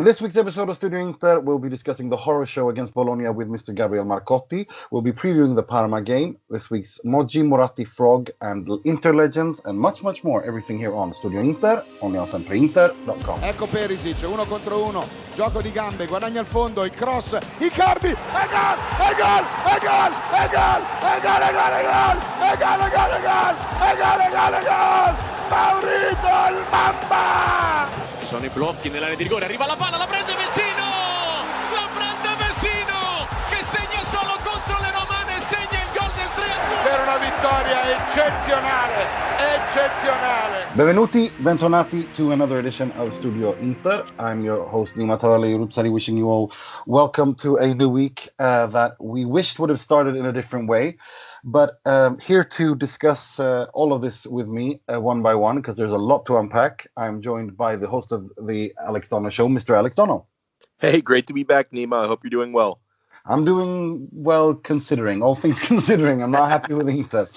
In this week's episode of Studio Inter, we'll be discussing the horror show against Bologna with Mr. Gabriele Marcotti. We'll be previewing the Parma game, this week's Moggi, Moratti, Frog, and Inter Legends, and much, much more. Everything here on Studio Inter, only on SempreInter.com. Ecco Perisic, 1 contro 1, gioco di gambe, guadagna il fondo, il cross, Icardi, e gol, e gol, e gol, e gol, e gol, e gol, e gol, e gol, e gol, e gol, e gol, e gol, e gol, Maurito il Mamba! Sono i blocchi nell'area di rigore, arriva la palla, la prende Vecino, che segna solo contro le romane, segna il gol del 3-2 per una vittoria eccezionale, eccezionale. Benvenuti, bentornati to another edition of Studio Inter. I'm your host Nima, Tavallaey, wishing you all welcome to a new week that we wished would have started in a different way. But here to discuss all of this with me one by one, because there's a lot to unpack, I'm joined by the host of the Alex Donno show, Mr. Alex Donno. Hey, great to be back, Nima. I hope you're doing well. I'm doing well, considering, all things considering. I'm not happy with Inter.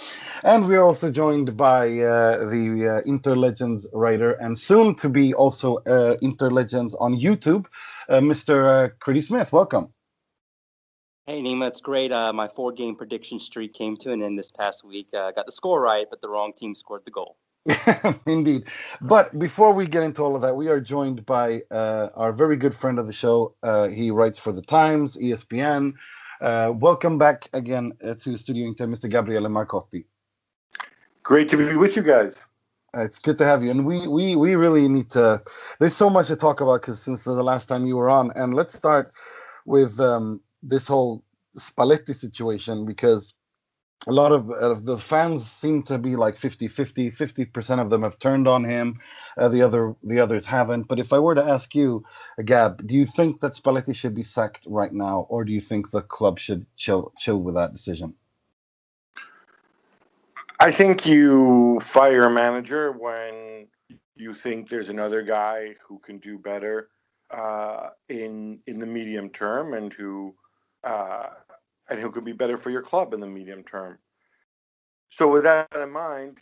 And we're also joined by the Inter Legends writer and soon to be also Inter Legends on YouTube, Mr. Critty Smith. Welcome. Hey, Nima, it's great. My 4-game prediction streak came to an end this past week. Got the score right, but the wrong team scored the goal. Indeed. But before we get into all of that, we are joined by our very good friend of the show. He writes for The Times, ESPN. Welcome back again to Studio Inter, Mr. Gabriele Marcotti. Great to be with you guys. It's good to have you. And we really need to... There's so much to talk about because since the last time you were on. And let's start with... this whole Spalletti situation, because a lot of the fans seem to be like 50-50. 50% of them have turned on him. The others haven't. But if I were to ask you, Gab, do you think that Spalletti should be sacked right now, or do you think the club should chill with that decision? I think you fire a manager when you think there's another guy who can do better in the medium term and who could be better for your club in the medium term. So with that in mind,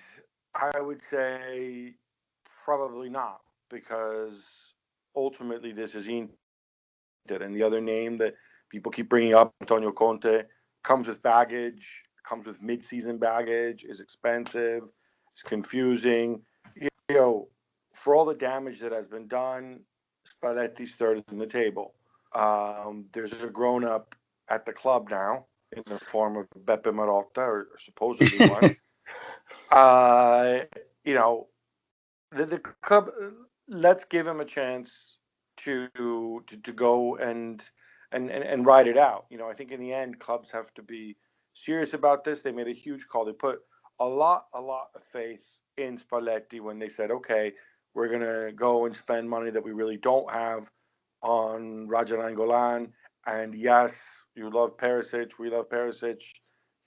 I would say probably not, because ultimately this is Inter, and the other name that people keep bringing up, Antonio Conte, comes with baggage, comes with mid-season baggage, is expensive, it's confusing. You know, for all the damage that has been done, Spalletti's third in the table. There's a grown-up at the club now in the form of Beppe Marotta, or supposedly one. You know, the club, let's give him a chance to go and ride it out. You know, I think in the end, clubs have to be serious about this. They made a huge call. They put a lot of faith in Spalletti when they said, okay, we're going to go and spend money that we really don't have on Raja Nainggolan. And yes, you love Perisic. We love Perisic.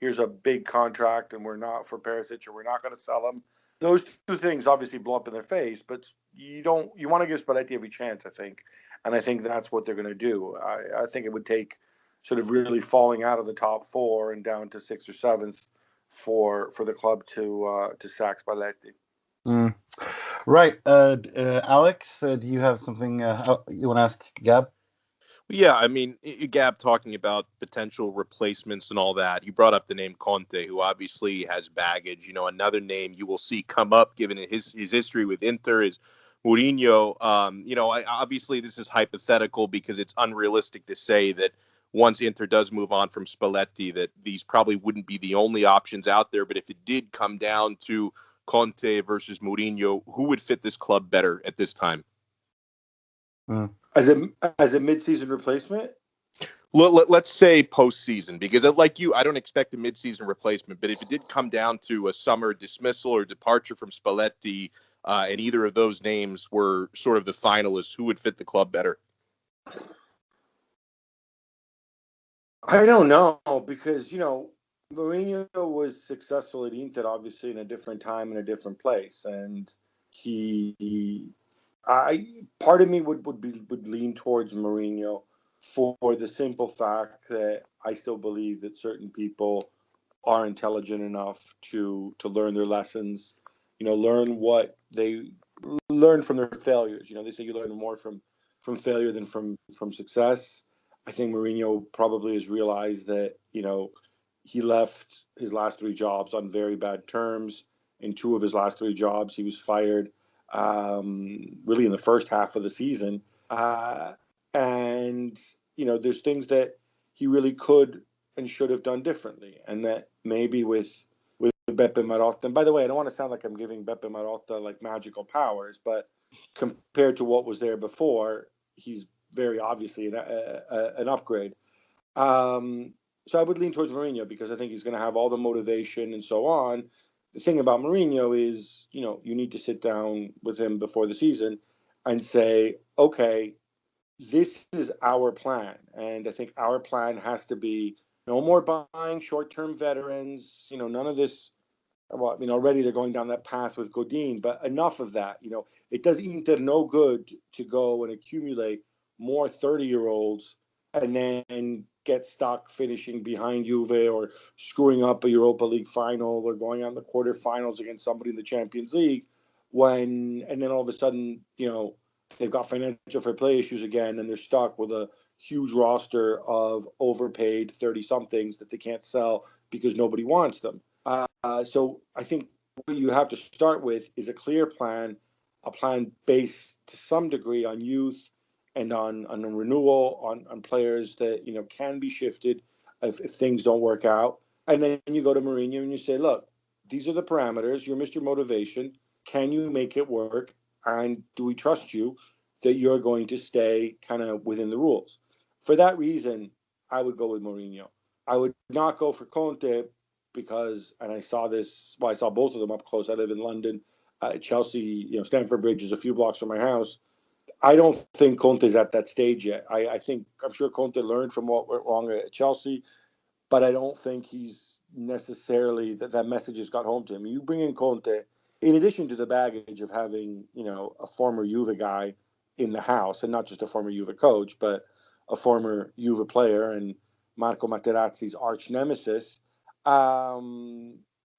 Here's a big contract, and we're not for Perisic, or we're not going to sell him. Those two things obviously blow up in their face, but you want to give Spalletti every chance, I think. And I think that's what they're going to do. I think it would take sort of really falling out of the top 4 and down to 6th or 7th for the club to sack Spalletti. Mm. Right. Alex, do you have something you want to ask Gab? Yeah, I mean, Gab talking about potential replacements and all that. You brought up the name Conte, who obviously has baggage. You know, another name you will see come up, given his history with Inter, is Mourinho. You know, obviously this is hypothetical because it's unrealistic to say that once Inter does move on from Spalletti, that these probably wouldn't be the only options out there. But if it did come down to Conte versus Mourinho, who would fit this club better at this time? As a mid-season replacement? Let's say postseason, because like you, I don't expect a mid-season replacement. But if it did come down to a summer dismissal or departure from Spalletti, and either of those names were sort of the finalists, who would fit the club better? I don't know, because, you know, Mourinho was successful at Inter, obviously, in a different time and a different place. And part of me would lean towards Mourinho for the simple fact that I still believe that certain people are intelligent enough to learn their lessons, you know, learn what they learn from their failures. You know, they say you learn more from failure than from success. I think Mourinho probably has realized that, he left his last 3 jobs on very bad terms. In 2 of his last 3 jobs, he was fired really in the first half of the season. And, there's things that he really could and should have done differently. And that maybe with Beppe Marotta, and by the way, I don't want to sound like I'm giving Beppe Marotta like magical powers, but compared to what was there before, he's very obviously an upgrade. So I would lean towards Mourinho because I think he's going to have all the motivation and so on. The thing about Mourinho is, you need to sit down with him before the season and say, okay, this is our plan. And I think our plan has to be no more buying short-term veterans, none of this. Well, already they're going down that path with Godin, but enough of that. It does Inter no good to go and accumulate more 30-year-olds and then get stuck finishing behind Juve or screwing up a Europa League final or going on the quarterfinals against somebody in the Champions League and then all of a sudden, they've got financial fair play issues again and they're stuck with a huge roster of overpaid 30-somethings that they can't sell because nobody wants them. So I think what you have to start with is a clear plan, a plan based to some degree on youth and on a renewal, on players that, can be shifted if things don't work out. And then you go to Mourinho and you say, look, these are the parameters. You're Mr. Motivation. Can you make it work? And do we trust you that you're going to stay kind of within the rules? For that reason, I would go with Mourinho. I would not go for Conte because, and I saw this, I saw both of them up close. I live in London. Chelsea, Stamford Bridge is a few blocks from my house. I don't think Conte's at that stage yet. I'm sure Conte learned from what went wrong at Chelsea, but I don't think he's necessarily, that message has got home to him. You bring in Conte, in addition to the baggage of having, a former Juve guy in the house, and not just a former Juve coach, but a former Juve player and Marco Materazzi's arch nemesis.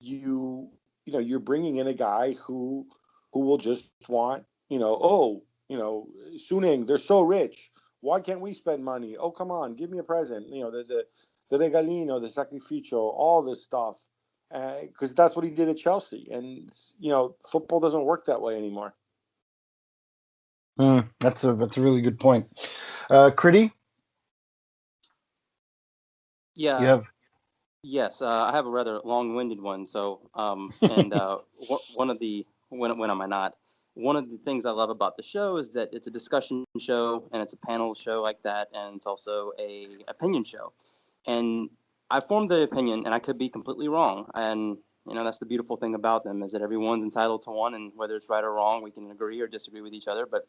You're bringing in a guy who will just want, Suning, they're so rich. Why can't we spend money? Oh, come on, give me a present. The regalino, the sacrificio, all this stuff, because that's what he did at Chelsea. And football doesn't work that way anymore. That's a really good point. Critty? Yeah. You have. Yes, I have a rather long-winded one. So, and one of the when am I not? One of the things I love about the show is that it's a discussion show and it's a panel show like that, and it's also a opinion show. And I formed the opinion, and I could be completely wrong. And that's the beautiful thing about them is that everyone's entitled to one, and whether it's right or wrong, we can agree or disagree with each other. But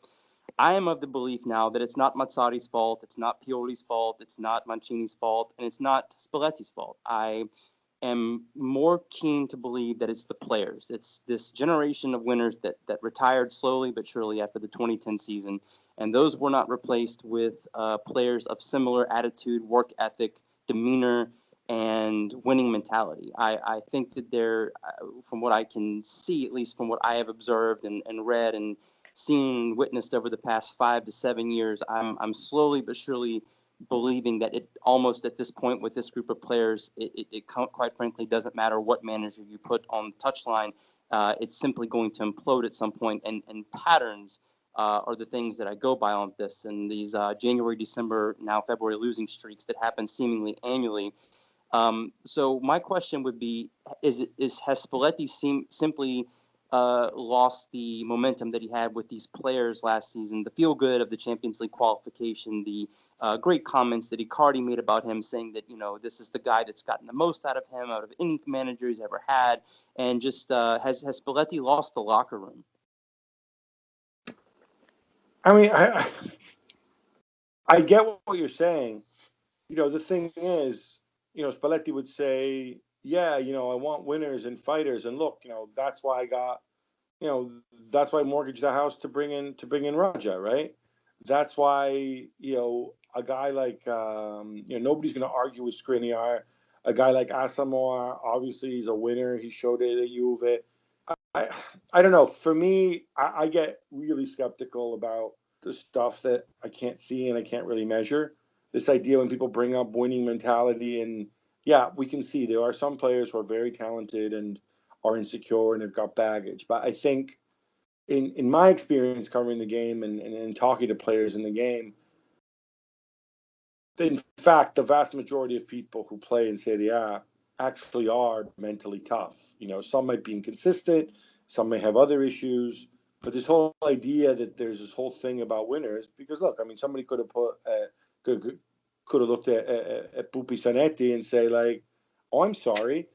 I am of the belief now that it's not Mazzari's fault, it's not Pioli's fault, it's not Mancini's fault, and it's not Spalletti's fault. I am more keen to believe that it's the players. It's this generation of winners that retired slowly but surely after the 2010 season, and those were not replaced with players of similar attitude, work ethic, demeanor, and winning mentality. I think that they're, from what I can see, at least from what I have observed and read and seen, witnessed over the past 5 to 7 years, I'm slowly but surely believing that it almost at this point with this group of players, it quite frankly doesn't matter what manager you put on the touchline. It's simply going to implode at some point, and patterns are the things that I go by on this. And these January, December, now February losing streaks that happen seemingly annually. So my question would be: has Spalletti simply lost the momentum that he had with these players last season? The feel good of the Champions League qualification, the great comments that Icardi made about him, saying that this is the guy that's gotten the most out of him, out of any manager he's ever had, and just has Spalletti lost the locker room? I mean, I get what you're saying. The thing is, Spalletti would say, yeah, I want winners and fighters, and look, that's why I got, that's why I mortgaged the house to bring in Raja, right? That's why, a guy like, nobody's going to argue with Skriniar. A guy like Asamoah, obviously he's a winner. He showed it at Juve. I don't know. For me, I get really skeptical about the stuff that I can't see and I can't really measure. This idea when people bring up winning mentality, and yeah, we can see there are some players who are very talented and are insecure and have got baggage. But I think in my experience covering the game and talking to players in the game, in fact, the vast majority of people who play in Serie A actually are mentally tough. Some might be inconsistent, some may have other issues, but this whole idea that there's this whole thing about winners, because look, I mean, somebody could have could have looked at Pupi Zanetti and say like, "Oh, I'm sorry,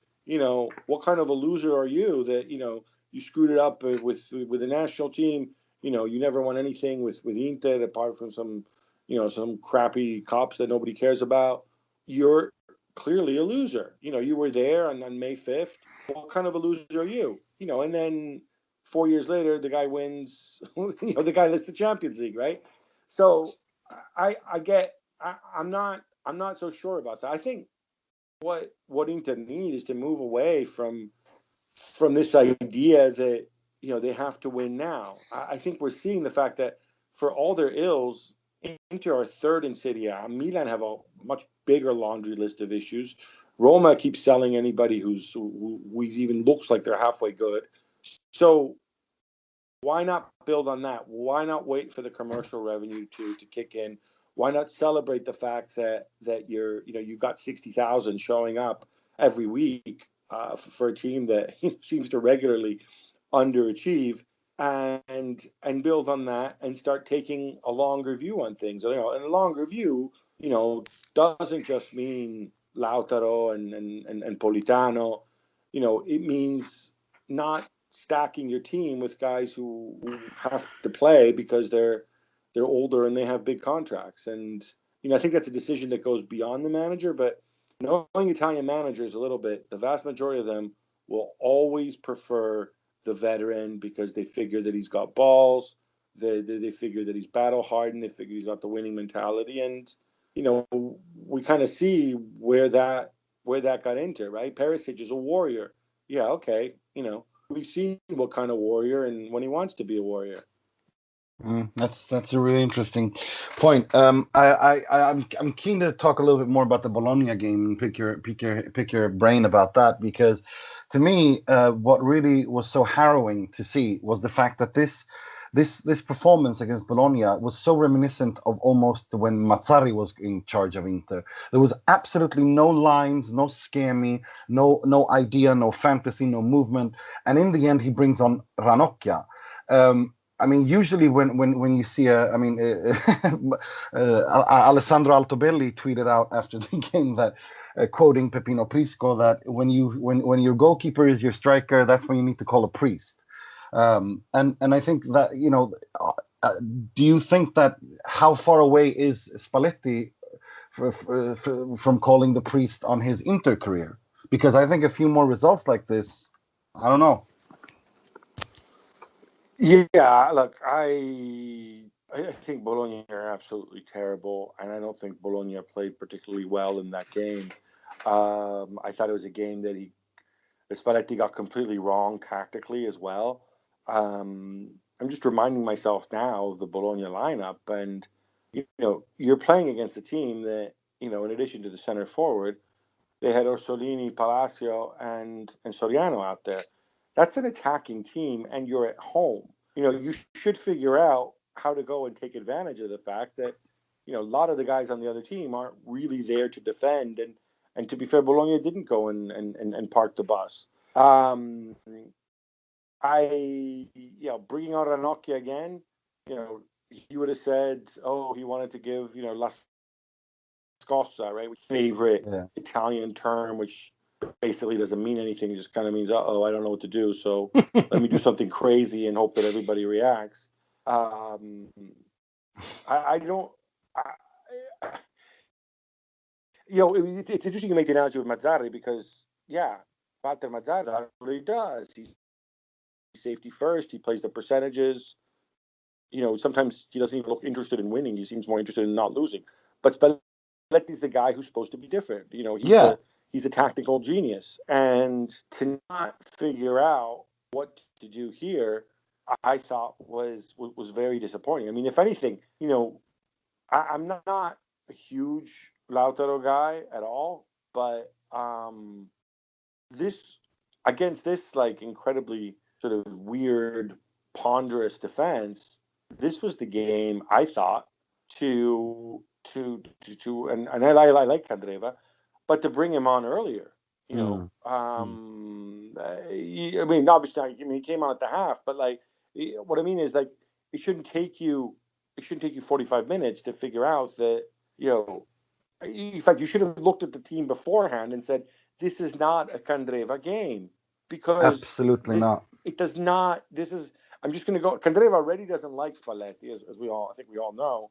what kind of a loser are you that you screwed it up with the national team? You never won anything with Inter apart from some crappy cops that nobody cares about. You're clearly a loser. You were there on May 5th. What kind of a loser are you? And then 4 years later, the guy wins, the guy lifts the Champions League, right? So I'm not so sure about that. I think what Inter need is to move away from this idea that, they have to win now. I think we're seeing the fact that for all their ills, Inter are third in Serie A. Milan have a much bigger laundry list of issues. Roma keeps selling anybody who even looks like they're halfway good. So why not build on that? Why not wait for the commercial revenue to kick in? Why not celebrate the fact that you've got 60,000 showing up every week for a team that seems to regularly underachieve, and build on that and start taking a longer view on things. And a longer view, doesn't just mean Lautaro and Politano. It means not stacking your team with guys who have to play because they're older and they have big contracts. And I think that's a decision that goes beyond the manager. But knowing Italian managers a little bit, the vast majority of them will always prefer the veteran because they figure that he's got balls. They figure that he's battle hardened. They figure he's got the winning mentality. And we kind of see where that got into, right? Perisic is a warrior. Yeah, okay. We've seen what kind of warrior and when he wants to be a warrior. That's a really interesting point. I'm keen to talk a little bit more about the Bologna game and pick your brain about that, because to me, what really was so harrowing to see was the fact that this performance against Bologna was so reminiscent of almost when Mazzarri was in charge of Inter. There was absolutely no lines, no scammy, no idea, no fantasy, no movement, and in the end, he brings on Ranocchia. I mean, usually when you see Alessandro Altobelli tweeted out after the game that, quoting Peppino Prisco, that when your goalkeeper is your striker, that's when you need to call a priest. And I think that, do you think that how far away is Spalletti from calling the priest on his Inter career? Because I think a few more results like this, I don't know. Yeah, look, I think Bologna are absolutely terrible, and I don't think Bologna played particularly well in that game. I thought it was a game that Spalletti got completely wrong tactically as well. I'm just reminding myself now of the Bologna lineup, and you're playing against a team that in addition to the center forward, they had Orsolini, Palacio, and Soriano out there. That's an attacking team, and you're at home. You should figure out how to go and take advantage of the fact that, a lot of the guys on the other team aren't really there to defend. And to be fair, Bologna didn't go and park the bus. Bringing out Ranocchia again, he would have said, oh, he wanted to give, La Scossa, right? Favorite Italian term, which basically doesn't mean anything. It just kind of means, I don't know what to do. So let me do something crazy and hope that everybody reacts. It's interesting to make the analogy with Mazzarri because, Walter Mazzarri, that's what he does. He's safety first. He plays the percentages. Sometimes he doesn't even look interested in winning. He seems more interested in not losing. But Spalletti's the guy who's supposed to be different. He's a tactical genius. And to not figure out what to do here, I thought was very disappointing. I mean, if anything, I'm not a huge Lautaro guy at all, but this against this like incredibly sort of weird, ponderous defense, this was the game I thought and I like Candreva, but to bring him on earlier, I mean, obviously, he came on at the half, but like, what I mean is like, it shouldn't take you 45 minutes to figure out that, in fact, you should have looked at the team beforehand and said, this is not a Candreva game because Absolutely not. it does not. I'm just going to go. Candreva already doesn't like Spalletti, as I think we all know,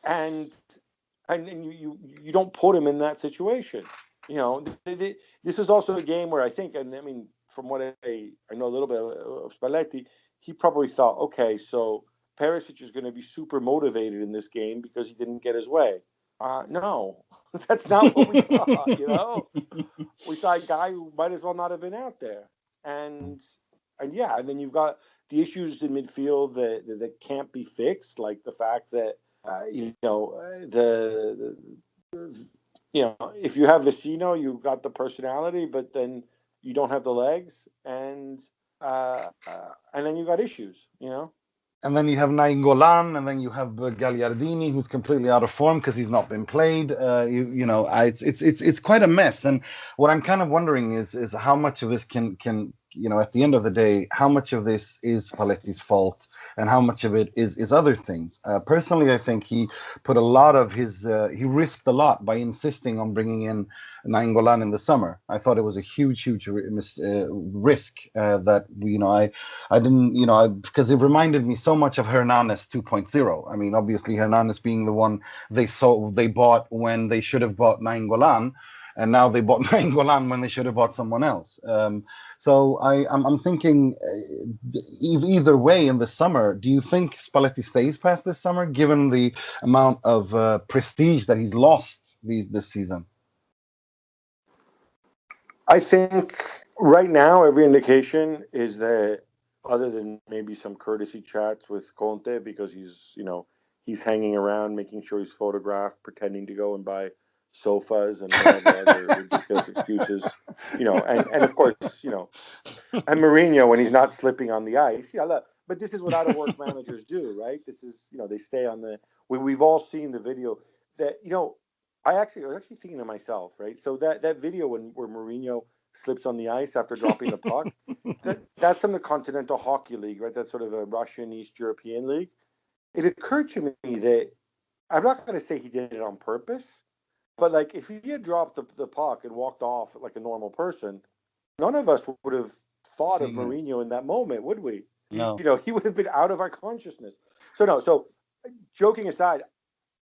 and you don't put him in that situation. This is also a game where I think, and I mean, from what I know a little bit of Spalletti, he probably thought, okay, so Perisic is going to be super motivated in this game because he didn't get his way. No, that's not what we saw. We saw a guy who might as well not have been out there, and then you've got the issues in midfield that can't be fixed, like the fact that if you have Vecino, you've got the personality, but then you don't have the legs, and then you got issues. And then you have Nainggolan, and then you have Gagliardini, who's completely out of form because he's not been played. It's quite a mess. And what I'm kind of wondering is how much of this can at the end of the day, how much of this is Spalletti's fault, and how much of it is other things. Personally, I think he put a lot of he risked a lot by insisting on bringing in Nainggolan in the summer. I thought it was a huge risk that I didn't because it reminded me so much of Hernanes 2.0. I mean, obviously Hernanes being the one they bought when they should have bought Nainggolan, and now they bought Nainggolan when they should have bought someone else. So I'm thinking either way in the summer. Do you think Spalletti stays past this summer, given the amount of prestige that he's lost this season? I think right now every indication is that, other than maybe some courtesy chats with Conte because he's hanging around making sure he's photographed, pretending to go and buy sofas and whatever other ridiculous excuses, and of course, and Mourinho when he's not slipping on the ice, but this is what out of work managers do, right? This is, they stay on we've all seen the video that, I was actually thinking to myself, right? So that video where Mourinho slips on the ice after dropping the puck, that's in the Continental Hockey League, right? That's sort of a Russian East European league. It occurred to me that I'm not going to say he did it on purpose, but like if he had dropped the puck and walked off like a normal person, none of us would have thought of Mourinho in that moment, would we? No. He would have been out of our consciousness. So joking aside,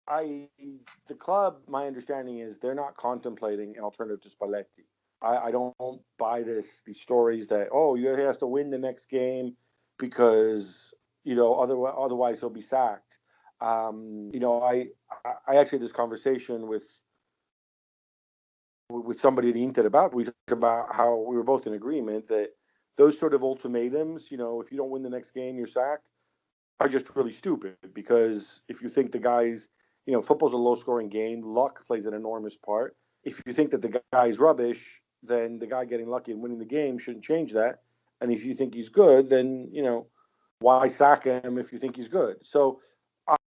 the club, my understanding is they're not contemplating an alternative to Spalletti. I don't buy these stories that he has to win the next game because otherwise he'll be sacked. I actually had this conversation with somebody at Inter we talked about how we were both in agreement that those sort of ultimatums, if you don't win the next game, you're sacked, are just really stupid, because if you think the guys, football's a low-scoring game, luck plays an enormous part. If you think that the guy's rubbish, then the guy getting lucky and winning the game shouldn't change that. And if you think he's good, then, why sack him if you think he's good? So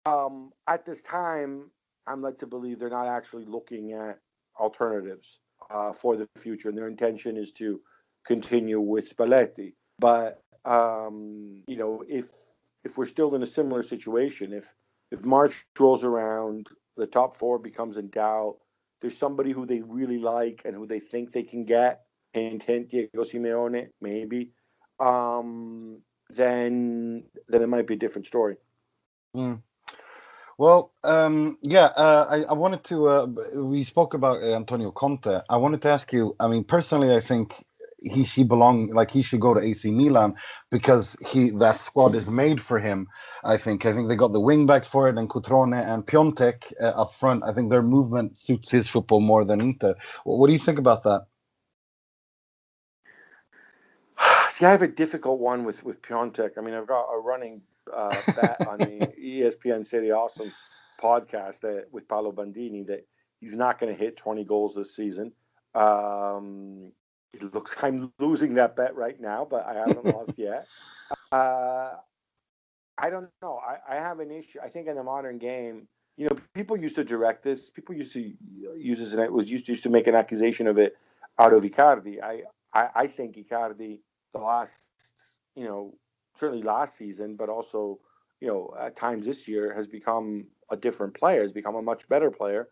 at this time, I'm led to believe they're not actually looking at alternatives for the future, and their intention is to continue with Spalletti. But, if we're still in a similar situation, if March rolls around, the top four becomes in doubt, there's somebody who they really like and who they think they can get, hint, Diego Simeone, maybe, then it might be a different story. Mm. Well, I wanted to, we spoke about Antonio Conte. I wanted to ask you, I mean, personally, I think he should go to AC Milan because that squad is made for him. I think they got the wing backs for it, and Cutrone and Piontek up front. I think their movement suits his football more than Inter. What do you think about that? See, I have a difficult one with Piontek. I mean, I've got a running bet on the ESPN Serie Awesome podcast with Paolo Bandini that he's not going to hit 20 goals this season. It looks I'm losing that bet right now, but I haven't lost yet. I don't know. I have an issue. I think in the modern game, people used to direct this. People used to use this, and it was used to make an accusation of it out of Icardi. I think Icardi, the last, certainly last season, but also, at times this year, has become a different player, has become a much better player,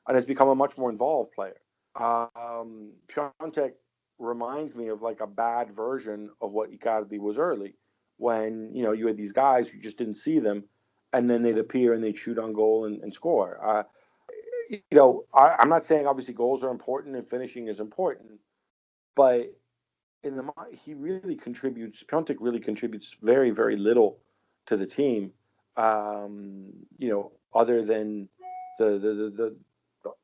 and has become a much more involved player. Piontek reminds me of like a bad version of what Icardi was early, when you had these guys who just didn't see them, and then they'd appear and they'd shoot on goal and score. I'm not saying obviously goals are important and finishing is important, but Piontek really contributes very, very little to the team, other than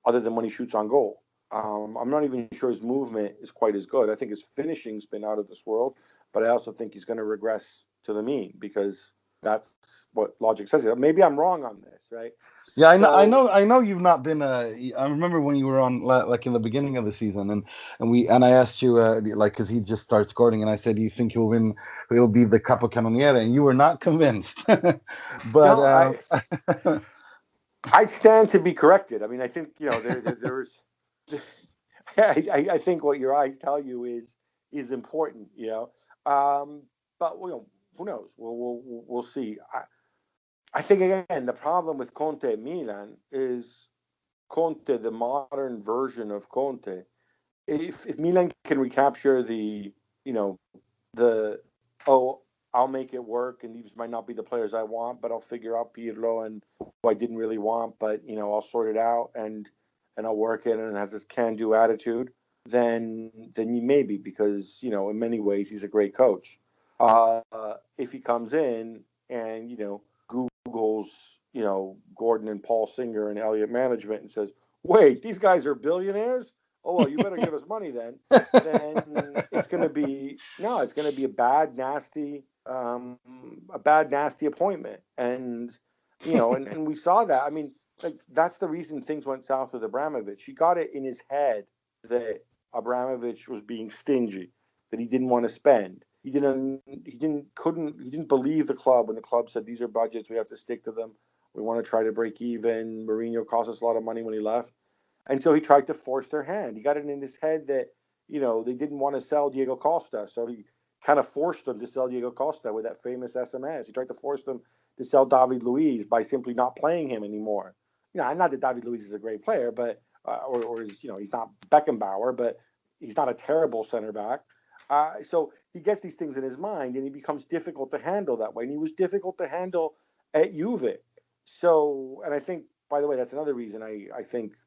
other than when he shoots on goal. I'm not even sure his movement is quite as good. I think his finishing's been out of this world, but I also think he's going to regress to the mean, because that's what logic says. Maybe I'm wrong on this, right? Yeah, I know you've not been. I remember when you were on, like in the beginning of the season, and I asked you, like, because he just started scoring, and I said, "Do you think he'll win? He'll be the Capocannoniere?" And you were not convinced. But no, I stand to be corrected. I mean, I think there's. I think what your eyes tell you is important, but who knows? We'll see. I think again the problem with Conte at Milan is Conte, the modern version of Conte. If Milan can recapture the I'll make it work, and these might not be the players I want, but I'll figure out Pirlo and who I didn't really want, but I'll sort it out and I'll work it, and has this can-do attitude, then you maybe, because in many ways he's a great coach. If he comes in and Google's Gordon and Paul Singer and Elliott Management and says, "Wait, these guys are billionaires? Oh well, you better give us money then." Then it's going to be a bad, nasty appointment, and and we saw that. I mean, like, that's the reason things went south with Abramovich. He got it in his head that Abramovich was being stingy, that he didn't want to spend. He didn't believe the club when the club said, "These are budgets, we have to stick to them. We want to try to break even. Mourinho cost us a lot of money when he left." And so he tried to force their hand. He got it in his head that, they didn't want to sell Diego Costa. So he kind of forced them to sell Diego Costa with that famous SMS. He tried to force them to sell David Luiz by simply not playing him anymore. Not that David Luiz is a great player, but or is, he's not Beckenbauer, but he's not a terrible center back. So he gets these things in his mind, and he becomes difficult to handle that way. And he was difficult to handle at Juve. So, and I think, by the way, that's another reason I think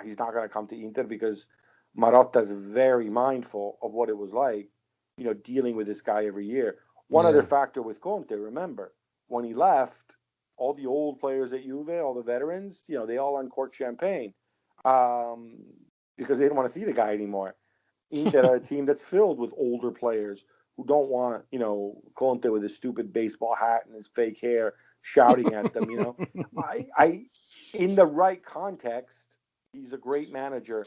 he's not going to come to Inter, because Marotta is very mindful of what it was like, dealing with this guy every year. One other factor with Conte, remember, when he left, all the old players at Juve, all the veterans, they all uncorked champagne, because they didn't want to see the guy anymore. Inter are a team that's filled with older players who don't want, Conte with his stupid baseball hat and his fake hair shouting at them. I in the right context, he's a great manager.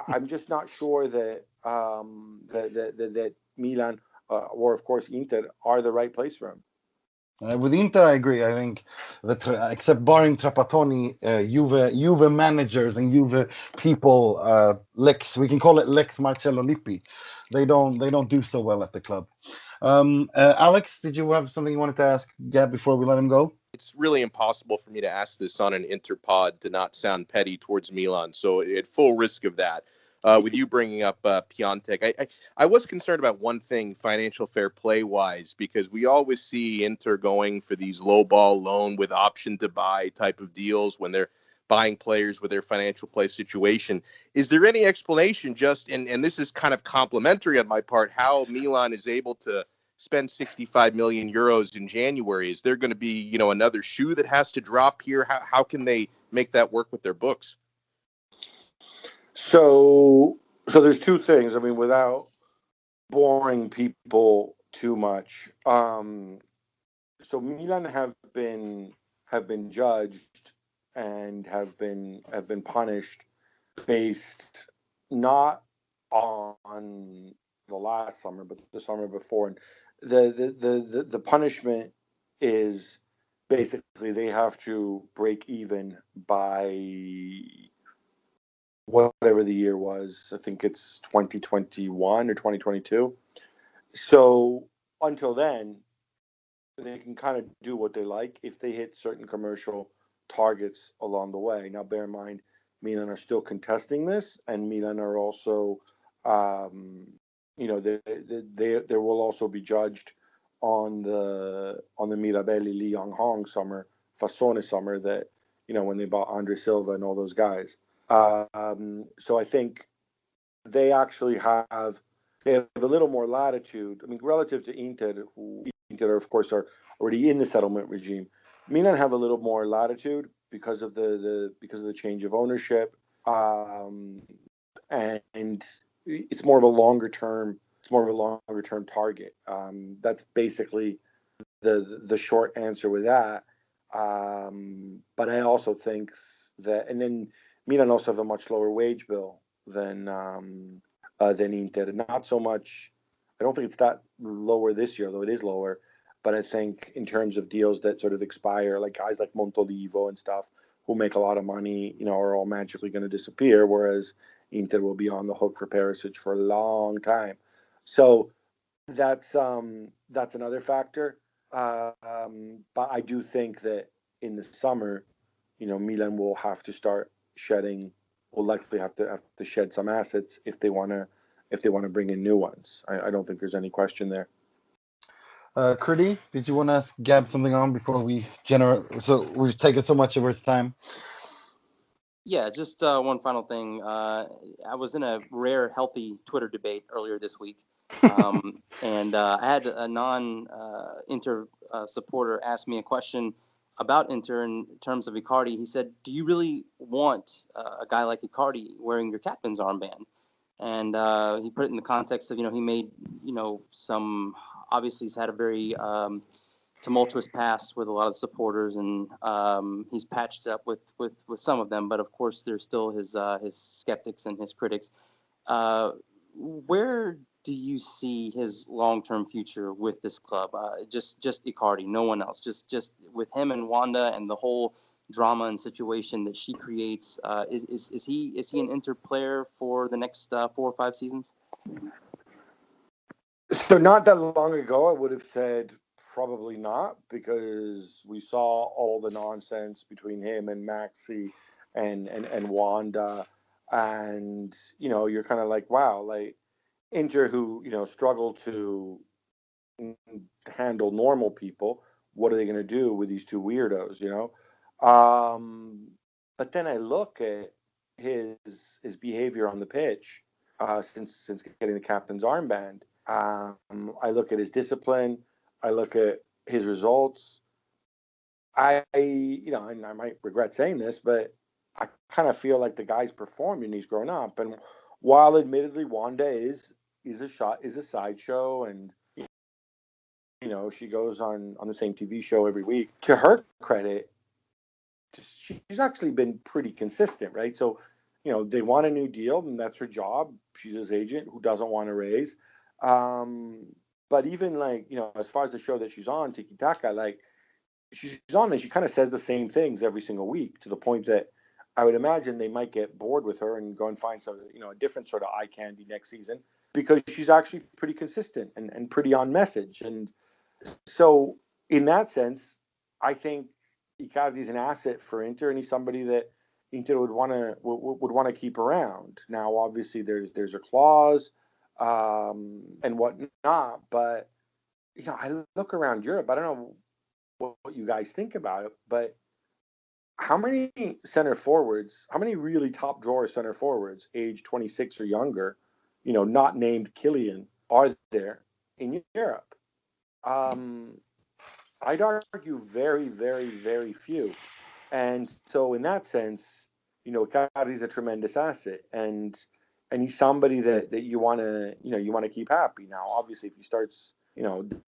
I'm just not sure that that Milan or of course Inter are the right place for him. With Inter, I agree. I think that except barring Trapattoni, Juve managers and Juve people, we can call it Lex Marcello Lippi. They don't do so well at the club. Alex, did you have something you wanted to ask Gab before we let him go? It's really impossible for me to ask this on an Interpod to not sound petty towards Milan. So at full risk of that, with you bringing up Piontek, I was concerned about one thing, financial fair play wise, because we always see Inter going for these low ball loan with option to buy type of deals when they're buying players with their financial play situation. Is there any explanation, and this is kind of complimentary on my part, how Milan is able to spend 65 million euros in January? Is there going to be, another shoe that has to drop here? How can they make that work with their books? So there's two things. I mean, without boring people too much. So Milan have been judged and have been punished based not on the last summer, but the summer before. And the punishment is basically they have to break even by whatever the year was. I think it's 2021 or 2022. So until then, they can kind of do what they like if they hit certain commercial targets along the way. Now, bear in mind, Milan are still contesting this, and Milan are also, they will also be judged on the Mirabelli, Lee Young Hong summer, Fassone summer that when they bought Andre Silva and all those guys. So I think they actually have a little more latitude. I mean, relative to Inter, who Inter, of course, are already in the settlement regime. Milan have a little more latitude because of the change of ownership, and it's more of a longer term. It's more of a longer term target. That's basically the short answer with that. But I also think that, and then Milan also have a much lower wage bill than Inter. Not so much. I don't think it's that lower this year, though it is lower. But I think in terms of deals that sort of expire, like guys like Montolivo and stuff, who make a lot of money, are all magically going to disappear, whereas Inter will be on the hook for Perisic for a long time. So that's another factor. But I do think that in the summer, Milan will have to start shedding. Will likely have to shed some assets if they want to bring in new ones. I don't think there's any question there. Critty, did you want to ask Gab something on before we generate? So we've taken so much of his time. Yeah, just one final thing. I was in a rare, healthy Twitter debate earlier this week, and I had a non-Inter supporter ask me a question about Inter in terms of Icardi. He said, "Do you really want a guy like Icardi wearing your captain's armband?" And he put it in the context of, he made, some. Obviously, he's had a very tumultuous past with a lot of supporters, and he's patched up with some of them. But of course, there's still his skeptics and his critics. Where do you see his long-term future with this club? Just Icardi, no one else. Just with him and Wanda and the whole drama and situation that she creates. Is he an Inter player for the next 4 or 5 seasons? So not that long ago, I would have said probably not, because we saw all the nonsense between him and Maxi and Wanda, and you're kind of like, wow, like Inter, who struggle to handle normal people, what are they going to do with these two weirdos? But then I look at his behavior on the pitch since getting the captain's armband. I look at his discipline. I look at his results. And I might regret saying this, but I kind of feel like the guy's performed and he's grown up. And while admittedly Wanda is a sideshow, and she goes on the same TV show every week. To her credit, she's actually been pretty consistent, right? So, they want a new deal, and that's her job. She's his agent who doesn't want to raise. But even as far as the show that she's on, Tiki Taka, she's on and she kind of says the same things every single week, to the point that I would imagine they might get bored with her and go and find some, a different sort of eye candy next season, because she's actually pretty consistent and pretty on message. And so in that sense, I think Icardi's an asset for Inter, and he's somebody that Inter would want to keep around. Now, obviously, there's a clause and whatnot, but I look around Europe. I don't know what you guys think about it, but how many how many really top drawer center forwards, age 26 or younger, not named Killian, are there in Europe? I'd argue very, very, very few. And so in that sense, Icardi's a tremendous asset. And and he's somebody that you want to keep happy. Now, obviously, if he starts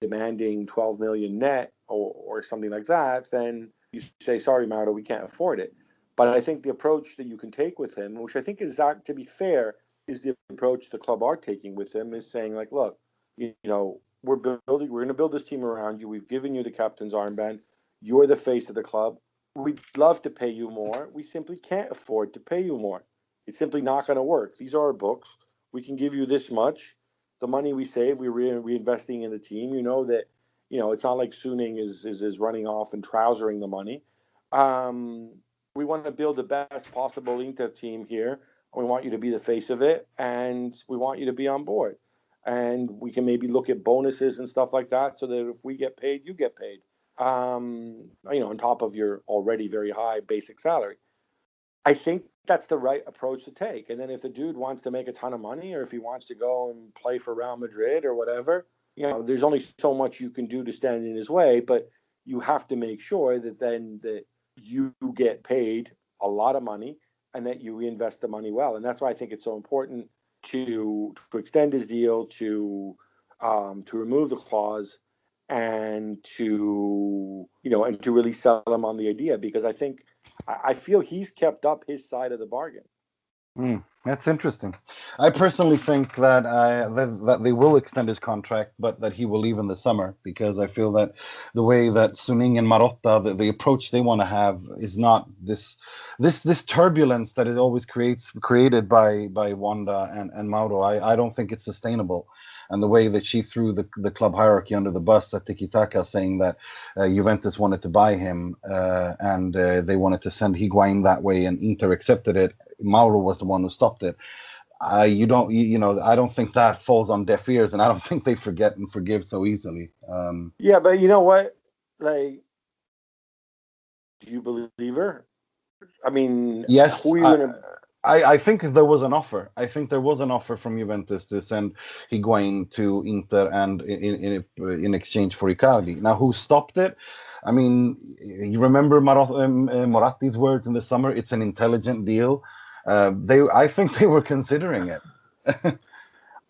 demanding 12 million net or something like that, then you say, sorry, Marotta, we can't afford it. But I think the approach that you can take with him, which I think is, to be fair, is the approach the club are taking with him, is saying, like, look, we're going to build this team around you. We've given you the captain's armband. You're the face of the club. We'd love to pay you more. We simply can't afford to pay you more. It's simply not going to work. These are our books. We can give you this much. The money we save, we're reinvesting in the team. You know that, it's not like Suning is running off and trousering the money. We want to build the best possible Inter team here. We want you to be the face of it, and we want you to be on board. And we can maybe look at bonuses and stuff like that, so that if we get paid, you get paid. On top of your already very high basic salary. I think that's the right approach to take. And then if the dude wants to make a ton of money, or if he wants to go and play for Real Madrid or whatever, there's only so much you can do to stand in his way, but you have to make sure that you get paid a lot of money and that you reinvest the money well. And that's why I think it's so important to extend his deal, to remove the clause, and to really sell him on the idea, because I feel he's kept up his side of the bargain. That's interesting. I personally think that that they will extend his contract, but that he will leave in the summer, because I feel that the way that Suning and Marotta, the approach they want to have, is not this turbulence that is always created by Wanda and Mauro. I don't think it's sustainable. And the way that she threw the club hierarchy under the bus at Tiki Taka, saying that Juventus wanted to buy him and they wanted to send Higuain that way, and Inter accepted it. Mauro was the one who stopped it. I don't think that falls on deaf ears, and I don't think they forget and forgive so easily. Yeah, but you know what? Like, do you believe her? I mean, yes. who are you going to? I think there was an offer. I think there was an offer from Juventus to send Higuain to Inter, and in exchange for Icardi. Now, who stopped it? I mean, you remember Moratti's words in the summer? It's an intelligent deal. I think they were considering it.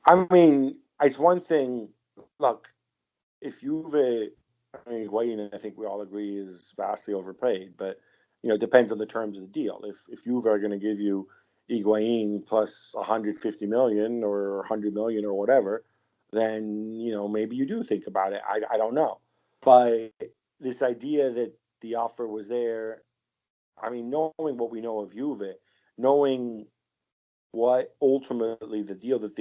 I mean, it's one thing. Look, if Higuain, I think we all agree, is vastly overpaid, but it depends on the terms of the deal. If Juve are going to give you Higuain plus 150 million or 100 million or whatever, then maybe you do think about it. I don't know, but this idea that the offer was there, I mean, knowing what we know of Juve, knowing what ultimately the deal that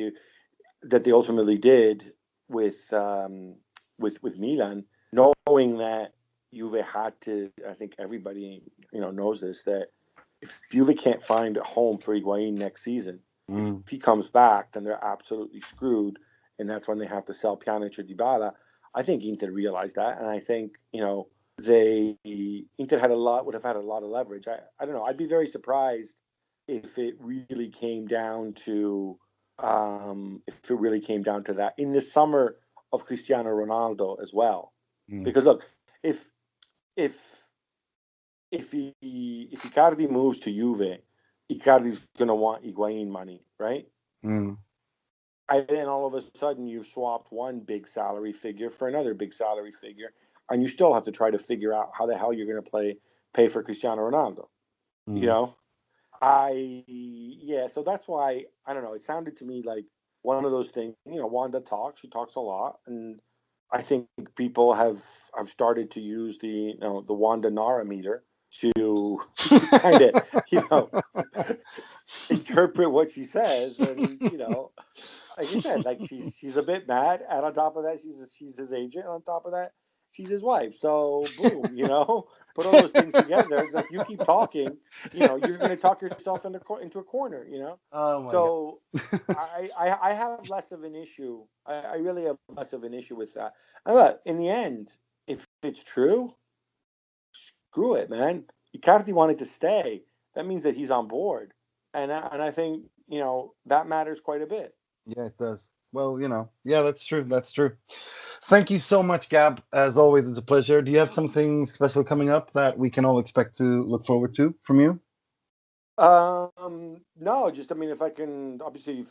they ultimately did with Milan, knowing that Juve had to, I think everybody knows this, that if Juve can't find a home for Higuain next season, if he comes back, then they're absolutely screwed, and that's when they have to sell Pjanic or Dybala. I think Inter realized that, and I think Inter would have had a lot of leverage. I don't know. I'd be very surprised if it really came down to that in the summer of Cristiano Ronaldo as well. Because look, if Icardi moves to Juve, Icardi's going to want Higuain money, right? And then all of a sudden you've swapped one big salary figure for another big salary figure, and you still have to try to figure out how the hell you're going to pay for Cristiano Ronaldo. So that's why, I don't know, it sounded to me like one of those things. Wanda talks, she talks a lot, and I think people have started to use the Wanda Nara meter to kind of interpret what she says, and like you said, like she's a bit mad, and on top of that, she's his agent, and on top of that, she's his wife. So boom, put all those things together. It's like, you keep talking, you're going to talk yourself into a corner, Oh my so I have less of an issue. I really have less of an issue with that. And look, in the end, if it's true, screw it, man. Icardi wanted to stay. That means that he's on board, and I think that matters quite a bit. Yeah, it does. Well, yeah, that's true. That's true. Thank you so much, Gab. As always, it's a pleasure. Do you have something special coming up that we can all expect to look forward to from you? No, just I mean, if I can, obviously,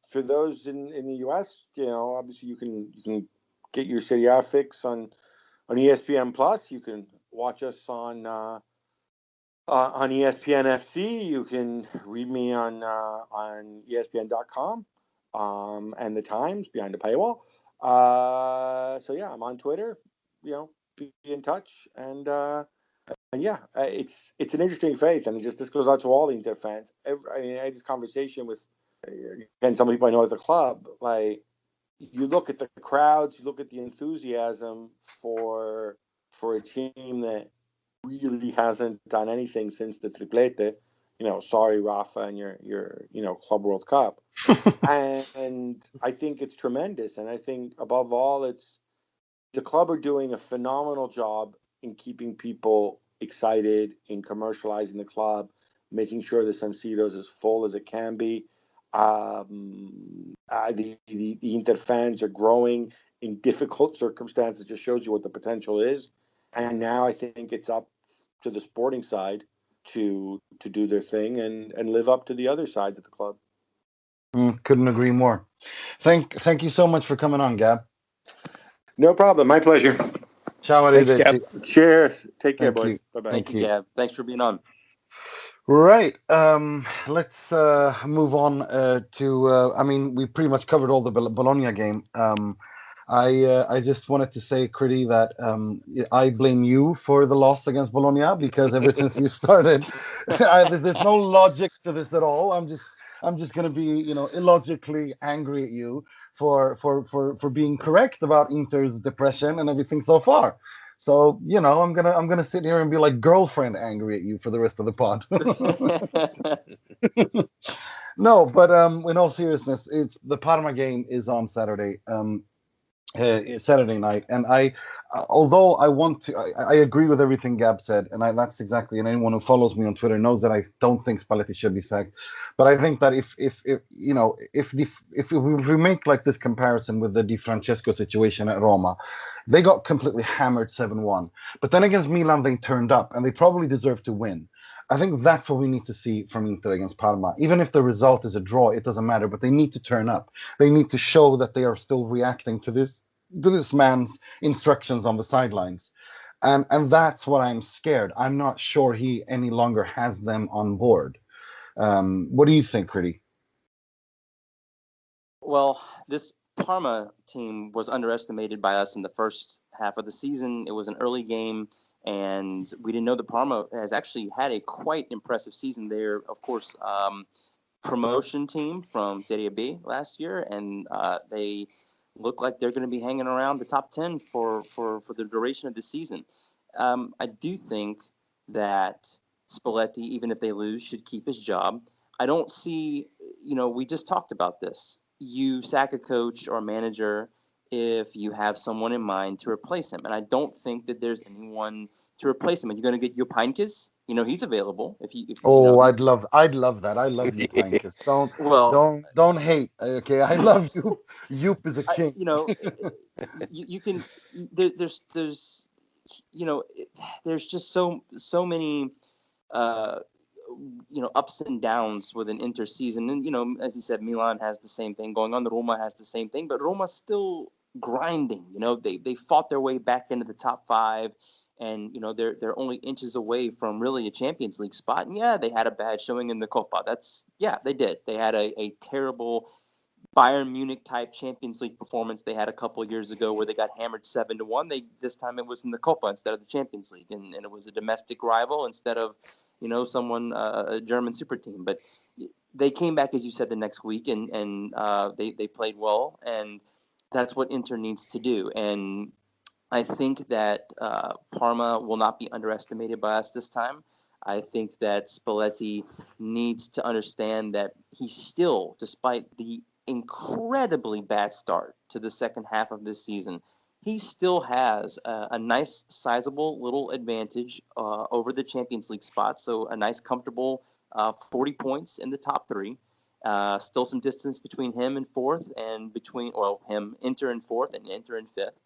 for those in the U.S., obviously you can get your Serie A fix on ESPN Plus. You can watch us on ESPN FC. You can read me on ESPN.com, and the Times behind the paywall. So yeah, I'm on Twitter. Be in touch, and yeah, it's an interesting faith, and this goes out to all the Inter fans. I had this conversation with again some people I know at the club. Like, you look at the crowds, you look at the enthusiasm for a team that really hasn't done anything since the triplete. Sorry, Rafa, and your Club World Cup. And I think it's tremendous. And I think above all, it's the club are doing a phenomenal job in keeping people excited, in commercializing the club, making sure the San Siro is as full as it can be. The Inter fans are growing in difficult circumstances. Just shows you what the potential is. And now I think it's up to the sporting side to do their thing and live up to the other sides of the club. Couldn't agree more. Thank you so much for coming on, Gab. No problem. My pleasure. Ciao, Thanks, arrivederci. Gab. Cheers. Take care, Thank boys. you. Bye-bye. Thank you, Gab. Thanks for being on. Right. Let's move on to. I mean, we pretty much covered all the Bologna game. I just wanted to say, Critty, that I blame you for the loss against Bologna, because ever since you started, there's no logic to this at all. I'm just gonna be, illogically angry at you for being correct about Inter's depression and everything so far. So, I'm gonna sit here and be like girlfriend angry at you for the rest of the pod. No, but in all seriousness, it's the Parma game is on Saturday. Saturday night, and although I want to, I agree with everything Gab said, and that's exactly, and anyone who follows me on Twitter knows that I don't think Spalletti should be sacked, but I think that if we make like this comparison with the Di Francesco situation at Roma, they got completely hammered 7-1, but then against Milan they turned up, and they probably deserve to win. I think that's what we need to see from Inter against Parma. Even if the result is a draw, it doesn't matter, but they need to turn up. They need to show that they are still reacting to this man's instructions on the sidelines. And that's what I'm scared. I'm not sure he any longer has them on board. What do you think, Critty? Well, this Parma team was underestimated by us in the first half of the season. It was an early game, and we didn't know that Parma has actually had a quite impressive season. They're, of course, promotion team from Serie B last year, and they look like they're going to be hanging around the top 10 for the duration of the season. I do think that Spalletti, even if they lose, should keep his job. I don't see, we just talked about this. You sack a coach or a manager if you have someone in mind to replace him. And I don't think that there's anyone to replace him. And you're going to get Jupp Heynckes. He's available. If I'd love that. I love you, Heynckes. Well, don't hate. Okay, I love you. Yoop is a king. You can. There's there's just so many ups and downs with an Inter season. And as you said, Milan has the same thing going on. The Roma has the same thing, but Roma's still grinding. They fought their way back into the top 5, and they're only inches away from really a Champions League spot. And yeah, they had a bad showing in the Copa. They did. They had a terrible Bayern Munich type Champions League performance they had a couple of years ago, where they got hammered 7-1. This time it was in the Copa instead of the Champions League, and it was a domestic rival instead of someone a German super team. But they came back, as you said, the next week, and they played well, and that's what Inter needs to do. And I think that Parma will not be underestimated by us this time. I think that Spalletti needs to understand that he still, despite the incredibly bad start to the second half of this season, he still has a nice, sizable little advantage over the Champions League spot. So a nice, comfortable 40 points in the top 3. Still some distance between him and fourth, and him, Inter in fourth, and Inter in fifth.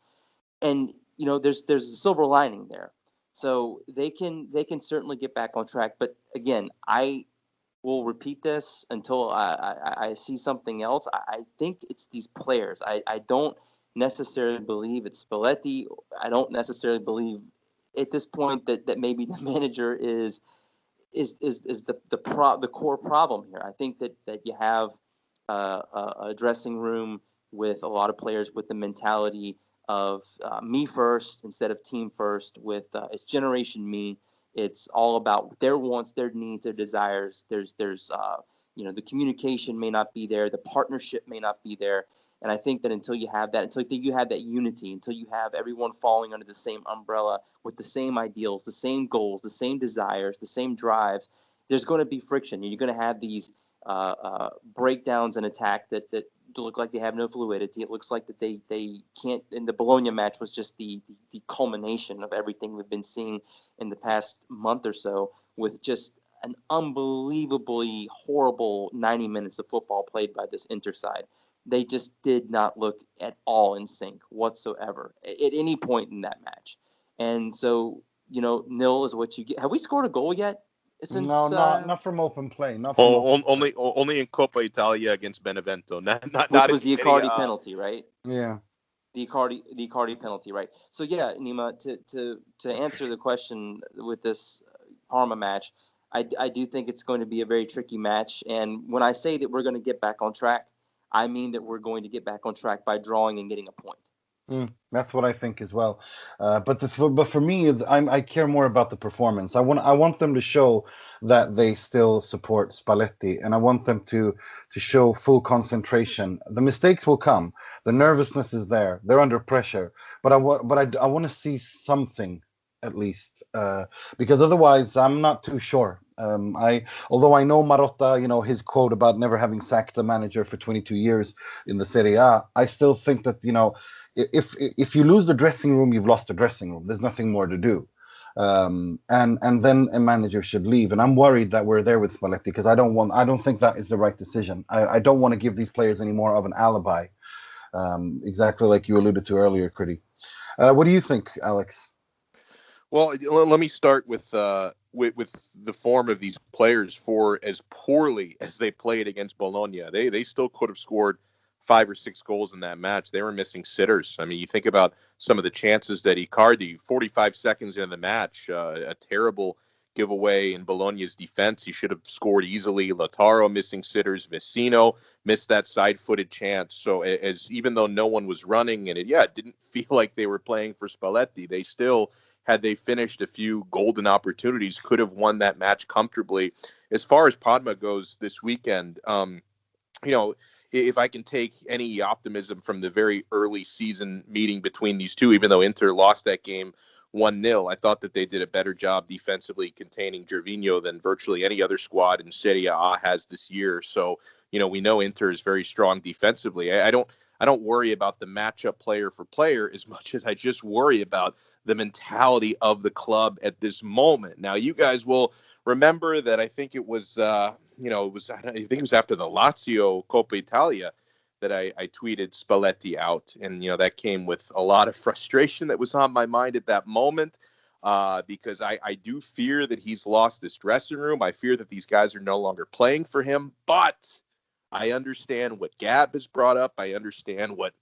And there's a silver lining there. So they can certainly get back on track. But again, I will repeat this until I see something else. I think it's these players. I don't necessarily believe it's Spalletti. I don't necessarily believe at this point that maybe the manager is the core problem here. I think that you have a dressing room with a lot of players with the mentality of me first instead of team first. With it's generation me. It's all about their wants, their needs, their desires. There's the communication may not be there, the partnership may not be there. And I think that until you have that, until you have that unity, until you have everyone falling under the same umbrella with the same ideals, the same goals, the same desires, the same drives, there's going to be friction. And you're going to have these breakdowns and attack that look like they have no fluidity. It looks like that they can't. And the Bologna match was just the culmination of everything we've been seeing in the past month or so, with just an unbelievably horrible 90 minutes of football played by this Inter side. They just did not look at all in sync whatsoever at any point in that match. And so, nil is what you get. Have we scored a goal yet? Since, no, not from open play. Not from only in Coppa Italia against Benevento. Which was the Icardi penalty, right? Yeah. The Icardi penalty, right? So yeah, Nima, to answer the question with this Parma match, I do think it's going to be a very tricky match. And when I say that we're going to get back on track, I mean that we're going to get back on track by drawing and getting a point. That's what I think as well. But for me, I care more about the performance. I want them to show that they still support Spalletti, and I want them to show full concentration. The mistakes will come. The nervousness is there. They're under pressure. But I want to see something at least, because otherwise I'm not too sure. Although I know Marotta, his quote about never having sacked the manager for 22 years in the Serie A, I still think that, if you lose the dressing room, you've lost the dressing room. There's nothing more to do. And then a manager should leave. And I'm worried that we're there with Spalletti, because I don't think that is the right decision. I don't want to give these players any more of an alibi. Exactly like you alluded to earlier, Critty. What do you think, Alex? Well, let me start with the form of these players. For as poorly as they played against Bologna, they still could have scored 5 or 6 goals in that match. They were missing sitters. I mean, you think about some of the chances that Icardi, 45 seconds into the match, a terrible giveaway in Bologna's defense. He should have scored easily. Lautaro missing sitters. Vecino missed that side-footed chance. So even though no one was running, and it didn't feel like they were playing for Spalletti, they still, had they finished a few golden opportunities, could have won that match comfortably. As far as Parma goes this weekend, if I can take any optimism from the very early season meeting between these two, even though Inter lost that game 1-0, I thought that they did a better job defensively containing Gervinho than virtually any other squad in Serie A has this year. So, we know Inter is very strong defensively. I don't worry about the matchup player for player as much as I just worry about the mentality of the club at this moment. Now, you guys will remember that I think it was, I think it was after the Lazio Coppa Italia that I tweeted Spalletti out. And, that came with a lot of frustration that was on my mind at that moment, because I do fear that he's lost this dressing room. I fear that these guys are no longer playing for him, but I understand what Gab has brought up. I understand what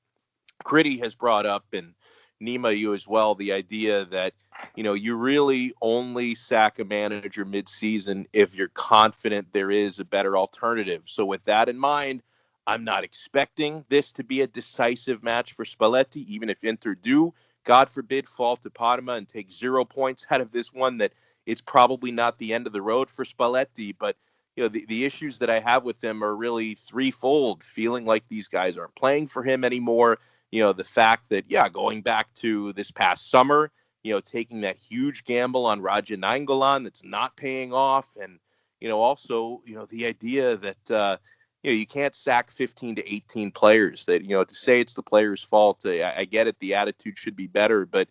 Critty has brought up, and Nima, you as well, the idea that, you really only sack a manager mid-season if you're confident there is a better alternative. So with that in mind, I'm not expecting this to be a decisive match for Spalletti, even if Inter do, God forbid, fall to Parma and take 0 points out of this one, that it's probably not the end of the road for Spalletti. But, the issues that I have with him are really threefold: feeling like these guys aren't playing for him anymore, the fact that, going back to this past summer, taking that huge gamble on Raja Nainggolan that's not paying off. And, also, the idea that, you can't sack 15 to 18 players, that, to say it's the player's fault. I get it. The attitude should be better, but,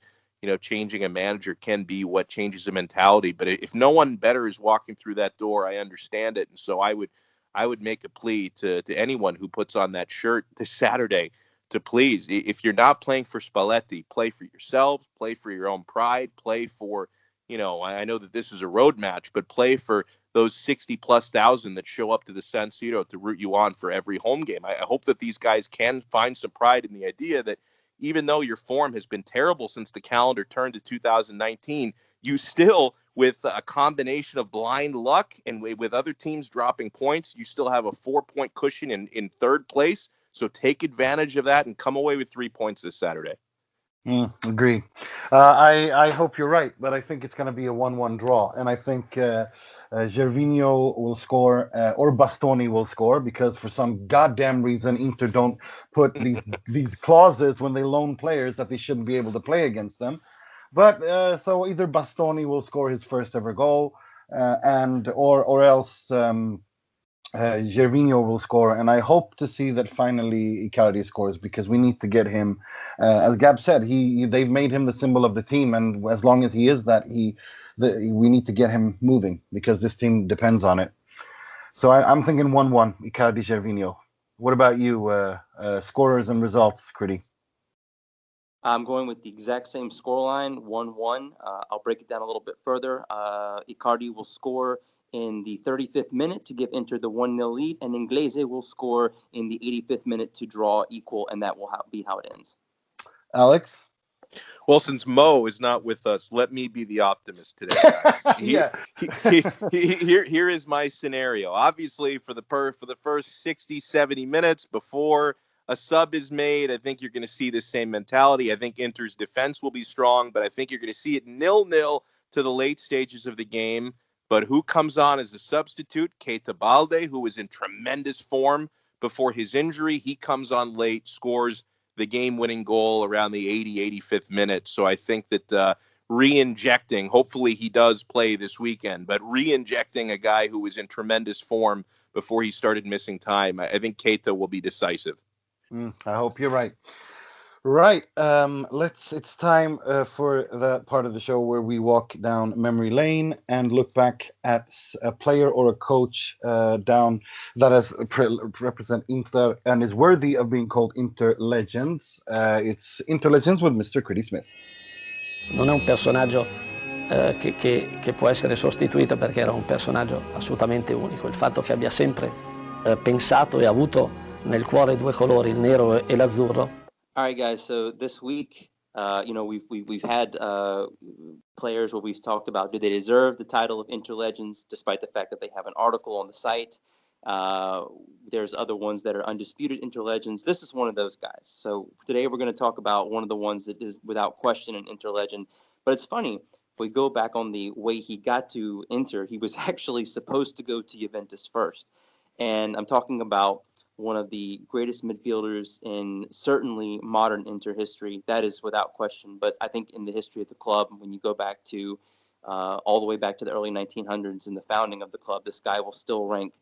changing a manager can be what changes a mentality. But if no one better is walking through that door, I understand it. And so I would make a plea to anyone who puts on that shirt this Saturday to please, if you're not playing for Spalletti, play for yourselves, play for your own pride, play for, I know that this is a road match, but play for those 60,000+ that show up to the San Siro to root you on for every home game. I hope that these guys can find some pride in the idea that even though your form has been terrible since the calendar turned to 2019, you still, with a combination of blind luck and with other teams dropping points, you still have a 4-point cushion in third place. So take advantage of that and come away with 3 points this Saturday. Agree. I hope you're right, but I think it's going to be a 1-1 draw. And I think Gervinho will score or Bastoni will score because for some goddamn reason Inter don't put these clauses when they loan players that they shouldn't be able to play against them. But so either Bastoni will score his first ever goal or else Gervinho will score, and I hope to see that finally Icardi scores because we need to get him. As Gab said, they've made him the symbol of the team, and as long as he is that, we need to get him moving because this team depends on it. So I'm thinking 1-1 Icardi Gervinho. What about you? Scorers and results, Critty? I'm going with the exact same scoreline, 1-1. I'll break it down a little bit further. Icardi will score in the 35th minute to give Inter the 1-0 lead, and Inglese will score in the 85th minute to draw equal, and that will be how it ends. Alex? Well, since Mo is not with us, let me be the optimist today, guys. Here is my scenario. Obviously, for the first 60, 70 minutes before a sub is made, I think you're going to see the same mentality. I think Inter's defense will be strong, but I think you're going to see it 0-0 to the late stages of the game. But who comes on as a substitute? Tavallaey, who was in tremendous form before his injury. He comes on late, scores the game-winning goal around the 85th minute. So I think that re-injecting, hopefully he does play this weekend, but re-injecting a guy who was in tremendous form before he started missing time, I think Keita will be decisive. I hope you're right. Right. It's time for the part of the show where we walk down memory lane and look back at a player or a coach down that has represent Inter and is worthy of being called Inter Legends. It's Inter Legends with Mr. Critty Smith. Non è un personaggio che può essere sostituito perché era un personaggio assolutamente unico. Il fatto che abbia sempre pensato e avuto nel cuore due colori, il nero e l'azzurro. All right, guys. So this week, we've had players where we've talked about do they deserve the title of Inter Legends, despite the fact that they have an article on the site. There's other ones that are undisputed Inter Legends. This is one of those guys. So today we're going to talk about one of the ones that is without question an Inter Legend. But it's funny, if we go back on the way he got to Inter, he was actually supposed to go to Juventus first. And I'm talking about one of the greatest midfielders in certainly modern Inter history. That is without question. But I think in the history of the club, when you go back to all the way back to the early 1900s and the founding of the club, this guy will still rank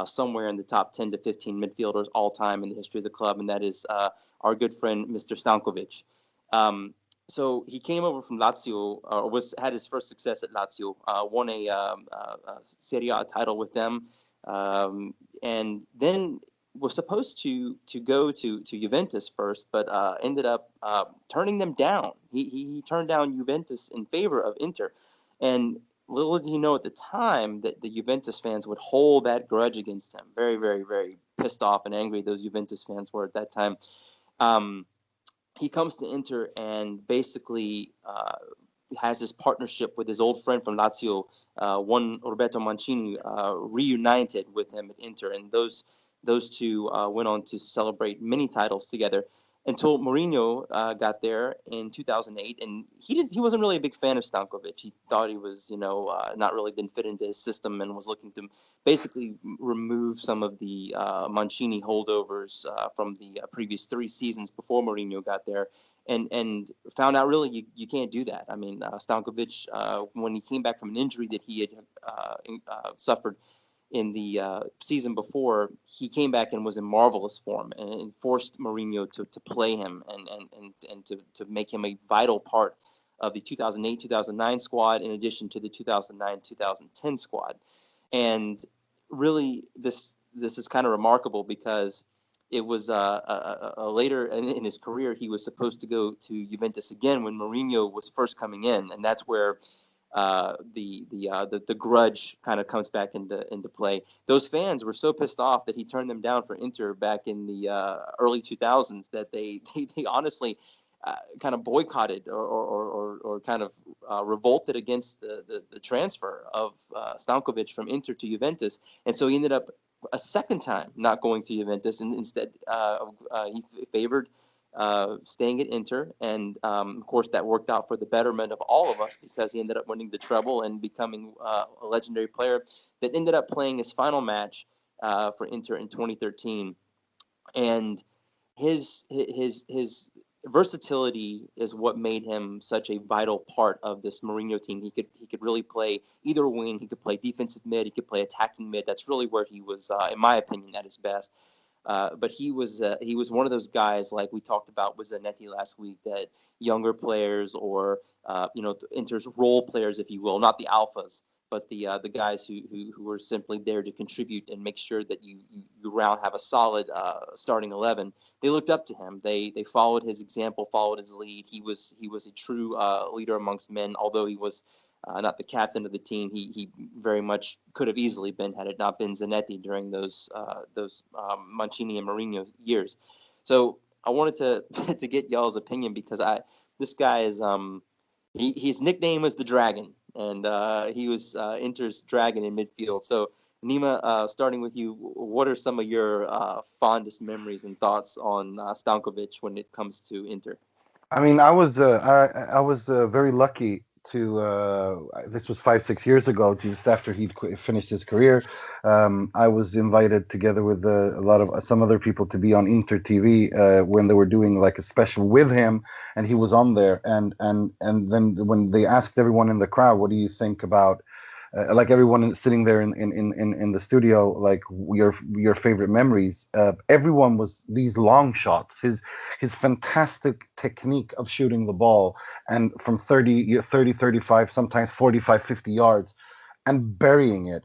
somewhere in the top 10 to 15 midfielders all time in the history of the club. And that is our good friend, Mr. Stankovic. So he came over from Lazio, had his first success at Lazio, won a Serie A title with them, and then was supposed to go to Juventus first, but ended up turning them down. He turned down Juventus in favor of Inter. And little did he know at the time that the Juventus fans would hold that grudge against him. Very, very, very pissed off and angry those Juventus fans were at that time. He comes to Inter and basically has his partnership with his old friend from Lazio, one Roberto Mancini, reunited with him at Inter. And those two went on to celebrate many titles together until Mourinho got there in 2008, and he wasn't really a big fan of Stankovic. He thought he was, not really been fit into his system, and was looking to basically remove some of the Mancini holdovers from the previous 3 seasons before Mourinho got there, and found out really you can't do that. I mean, Stankovic, when he came back from an injury that he had suffered in the season before, he came back and was in marvelous form and forced Mourinho to play him and to make him a vital part of the 2008-2009 squad, in addition to the 2009-2010 squad. And really, this is kind of remarkable because it was later in his career, he was supposed to go to Juventus again when Mourinho was first coming in, and that's where the grudge kind of comes back into play. Those fans were so pissed off that he turned them down for Inter back in the early 2000s that they honestly kind of boycotted or kind of revolted against the transfer of Stankovic from Inter to Juventus, and so he ended up a second time not going to Juventus, and instead he favored staying at Inter, and of course that worked out for the betterment of all of us because he ended up winning the treble and becoming a legendary player that ended up playing his final match for Inter in 2013, and his versatility is what made him such a vital part of this Mourinho team. He could really play either wing. He could play defensive mid. He could play attacking mid. That's really where he was, in my opinion, at his best. But he was one of those guys, like we talked about with Zanetti last week, that younger players or Inter's role players, if you will, not the alphas, but the guys who were simply there to contribute and make sure that you round have a solid starting 11. They looked up to him. They followed his example, followed his lead. He was a true leader amongst men, although he was not the captain of the team. He very much could have easily been had it not been Zanetti during those Mancini and Mourinho years. So I wanted to get y'all's opinion because this guy is his nickname was the Dragon, and he was Inter's Dragon in midfield. So Nima, starting with you, what are some of your fondest memories and thoughts on Stankovic when it comes to Inter? I mean, I was very lucky to. This was 5-6 years ago, just after he'd finished his career. I was invited together with a lot of some other people to be on Inter TV when they were doing like a special with him, and he was on there. And then when they asked everyone in the crowd, "What do you think about?" Like everyone sitting there in the studio, like your favorite memories. Everyone was these long shots. His fantastic technique of shooting the ball and from 30, 35, sometimes 45, 50 yards, and burying it.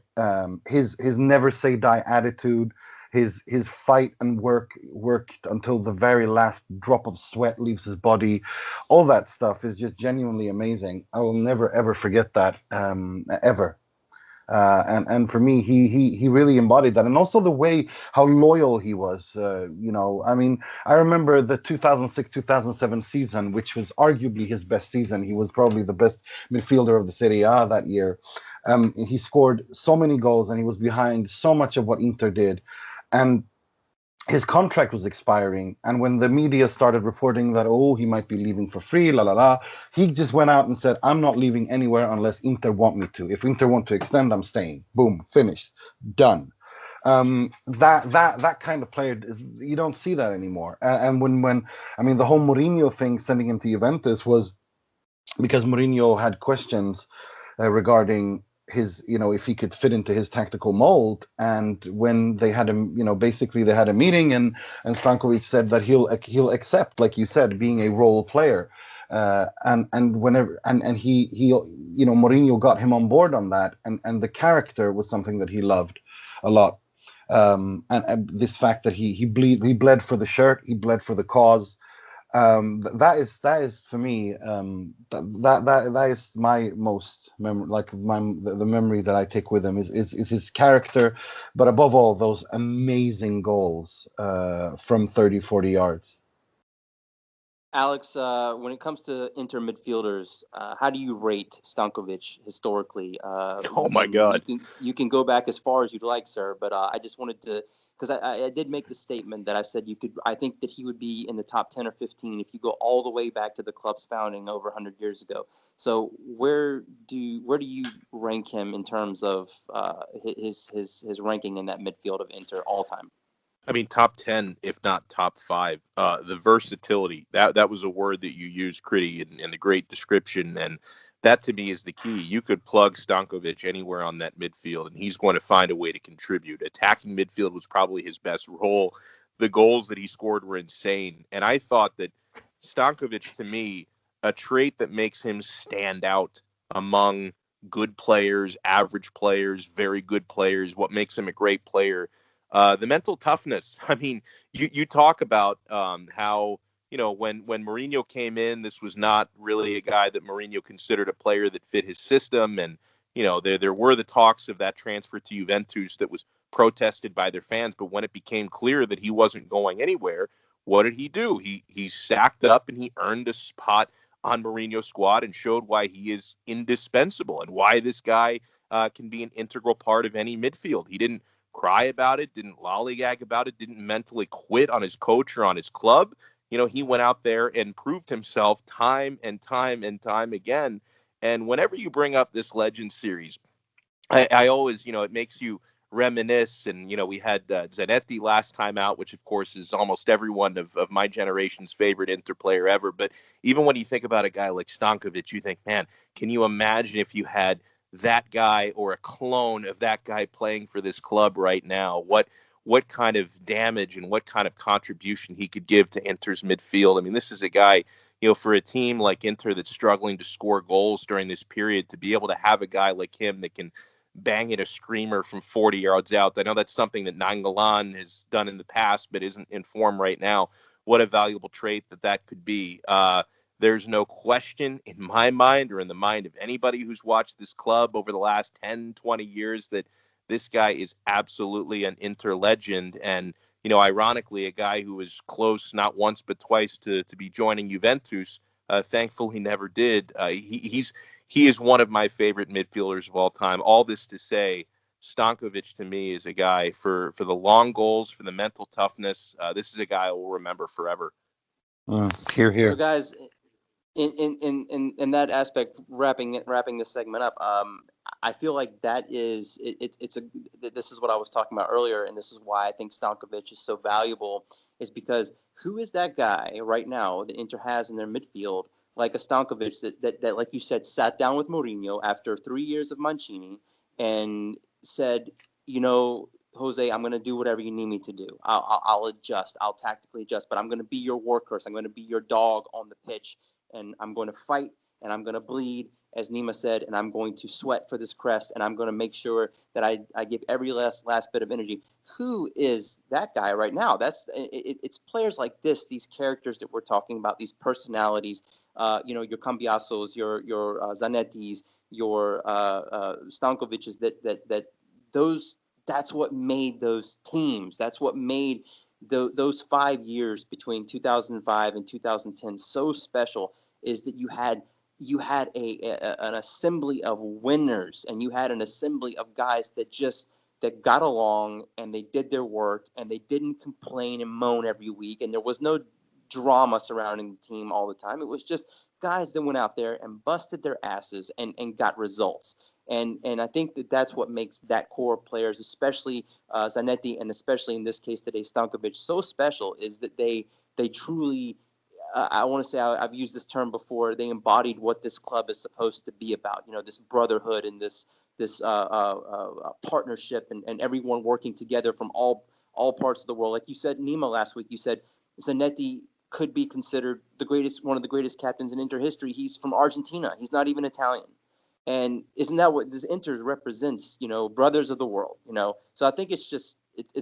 His never say die attitude. His fight and worked until the very last drop of sweat leaves his body. All that stuff is just genuinely amazing. I will never ever forget that ever. And for me, he really embodied that, and also the way how loyal he was. I mean, I remember the 2006-2007 season, which was arguably his best season. He was probably the best midfielder of the Serie A that year. He scored so many goals, and he was behind so much of what Inter did, and his contract was expiring. And when the media started reporting that, he might be leaving for free, he just went out and said, "I'm not leaving anywhere unless Inter want me to. If Inter want to extend, I'm staying." Boom, finished, done. That kind of player, you don't see that anymore. And when I mean, the whole Mourinho thing sending him to Juventus was because Mourinho had questions regarding his, if he could fit into his tactical mold. And when they had basically they had a meeting, and Stankovic said that he'll accept, like you said, being a role player. And whenever he Mourinho got him on board on that, and the character was something that he loved a lot. And this fact that he bled for the shirt, he bled for the cause. That is for me. That is my most the memory that I take with him is his character, but above all, those amazing goals from 30-40 yards. Alex, when it comes to Inter midfielders, how do you rate Stankovic historically? Oh my God! You can go back as far as you'd like, sir. But I just wanted to, because I did make the statement that I said I think that he would be in the top 10 or 15 if you go all the way back to the club's founding over 100 years ago. So where do you rank him in terms of his ranking in that midfield of Inter all time? I mean, top 10, if not top 5. The versatility, that was a word that you used, Critty, in the great description. And that, to me, is the key. You could plug Stankovic anywhere on that midfield, and he's going to find a way to contribute. Attacking midfield was probably his best role. The goals that he scored were insane. And I thought that Stankovic, to me, a trait that makes him stand out among good players, average players, very good players, what makes him a great player, the mental toughness. I mean, you talk about how, when Mourinho came in, this was not really a guy that Mourinho considered a player that fit his system. And, there were the talks of that transfer to Juventus that was protested by their fans. But when it became clear that he wasn't going anywhere, what did he do? He sacked up and he earned a spot on Mourinho's squad and showed why he is indispensable and why this guy can be an integral part of any midfield. He didn't cry about it, didn't lollygag about it, didn't mentally quit on his coach or on his club. He went out there and proved himself time and time and time again. And whenever you bring up this Legend series, I always, it makes you reminisce. And, we had Zanetti last time out, which, of course, is almost everyone of my generation's favorite Inter player ever. But even when you think about a guy like Stankovic, you think, man, can you imagine if you had that guy or a clone of that guy playing for this club right now? What kind of damage and what kind of contribution he could give to Inter's midfield. I mean, this is a guy, for a team like Inter that's struggling to score goals during this period, to be able to have a guy like him that can bang it a screamer from 40 yards out. I know that's something that Nangolan has done in the past, but isn't in form right now. What a valuable trait that could be. There's no question in my mind or in the mind of anybody who's watched this club over the last 10, 20 years that this guy is absolutely an Inter legend. And, ironically, a guy who was close not once but twice to be joining Juventus, thankfully never did. He is one of my favorite midfielders of all time. All this to say, Stankovic to me is a guy for the long goals, for the mental toughness. This is a guy I will remember forever. Hear, hear. So, guys, in that aspect, wrapping this segment up, I feel like that is this is what I was talking about earlier, and this is why I think Stankovic is so valuable, is because who is that guy right now that Inter has in their midfield, like a Stankovic that like you said, sat down with Mourinho after 3 years of Mancini and said, Jose, I'm going to do whatever you need me to do. I'll adjust. I'll tactically adjust, but I'm going to be your workhorse. I'm going to be your dog on the pitch, and I'm going to fight, and I'm going to bleed, as Nima said, and I'm going to sweat for this crest, and I'm going to make sure that I give every last bit of energy. Who is that guy right now? It's players like this, these characters that we're talking about, these personalities, your Cambiasos, your Zanettis, your Stankovic's, that's what made those teams. That's what made those 5 years between 2005 and 2010 so special, is that you had an assembly of winners, and you had an assembly of guys that got along, and they did their work, and they didn't complain and moan every week, and there was no drama surrounding the team all the time. It was just guys that went out there and busted their asses and got results. And I think that's what makes that core of players, especially Zanetti, and especially in this case today Stankovic, so special, is that they truly, I want to say, I've used this term before, they embodied what this club is supposed to be about. This brotherhood and this partnership, and everyone working together from all parts of the world. Like you said, Nima, last week, you said Zanetti could be considered one of the greatest captains in Inter history. He's from Argentina. He's not even Italian. And isn't that what this Inter represents, brothers of the world, So I think it's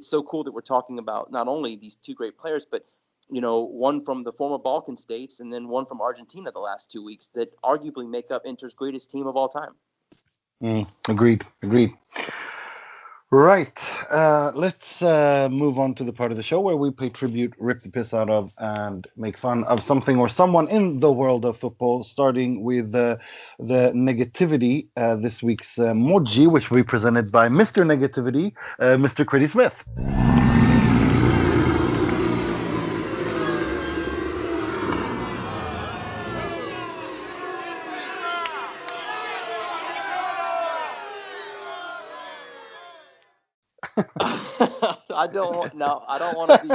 so cool that we're talking about not only these two great players, but, one from the former Balkan states and then one from Argentina the last 2 weeks, that arguably make up Inter's greatest team of all time. Agreed. Right. Let's move on to the part of the show where we pay tribute, rip the piss out of, and make fun of something or someone in the world of football, starting with the negativity. This week's Moggi, which will be presented by Mr. Negativity, Mr. Critty Smith. I don't want to be.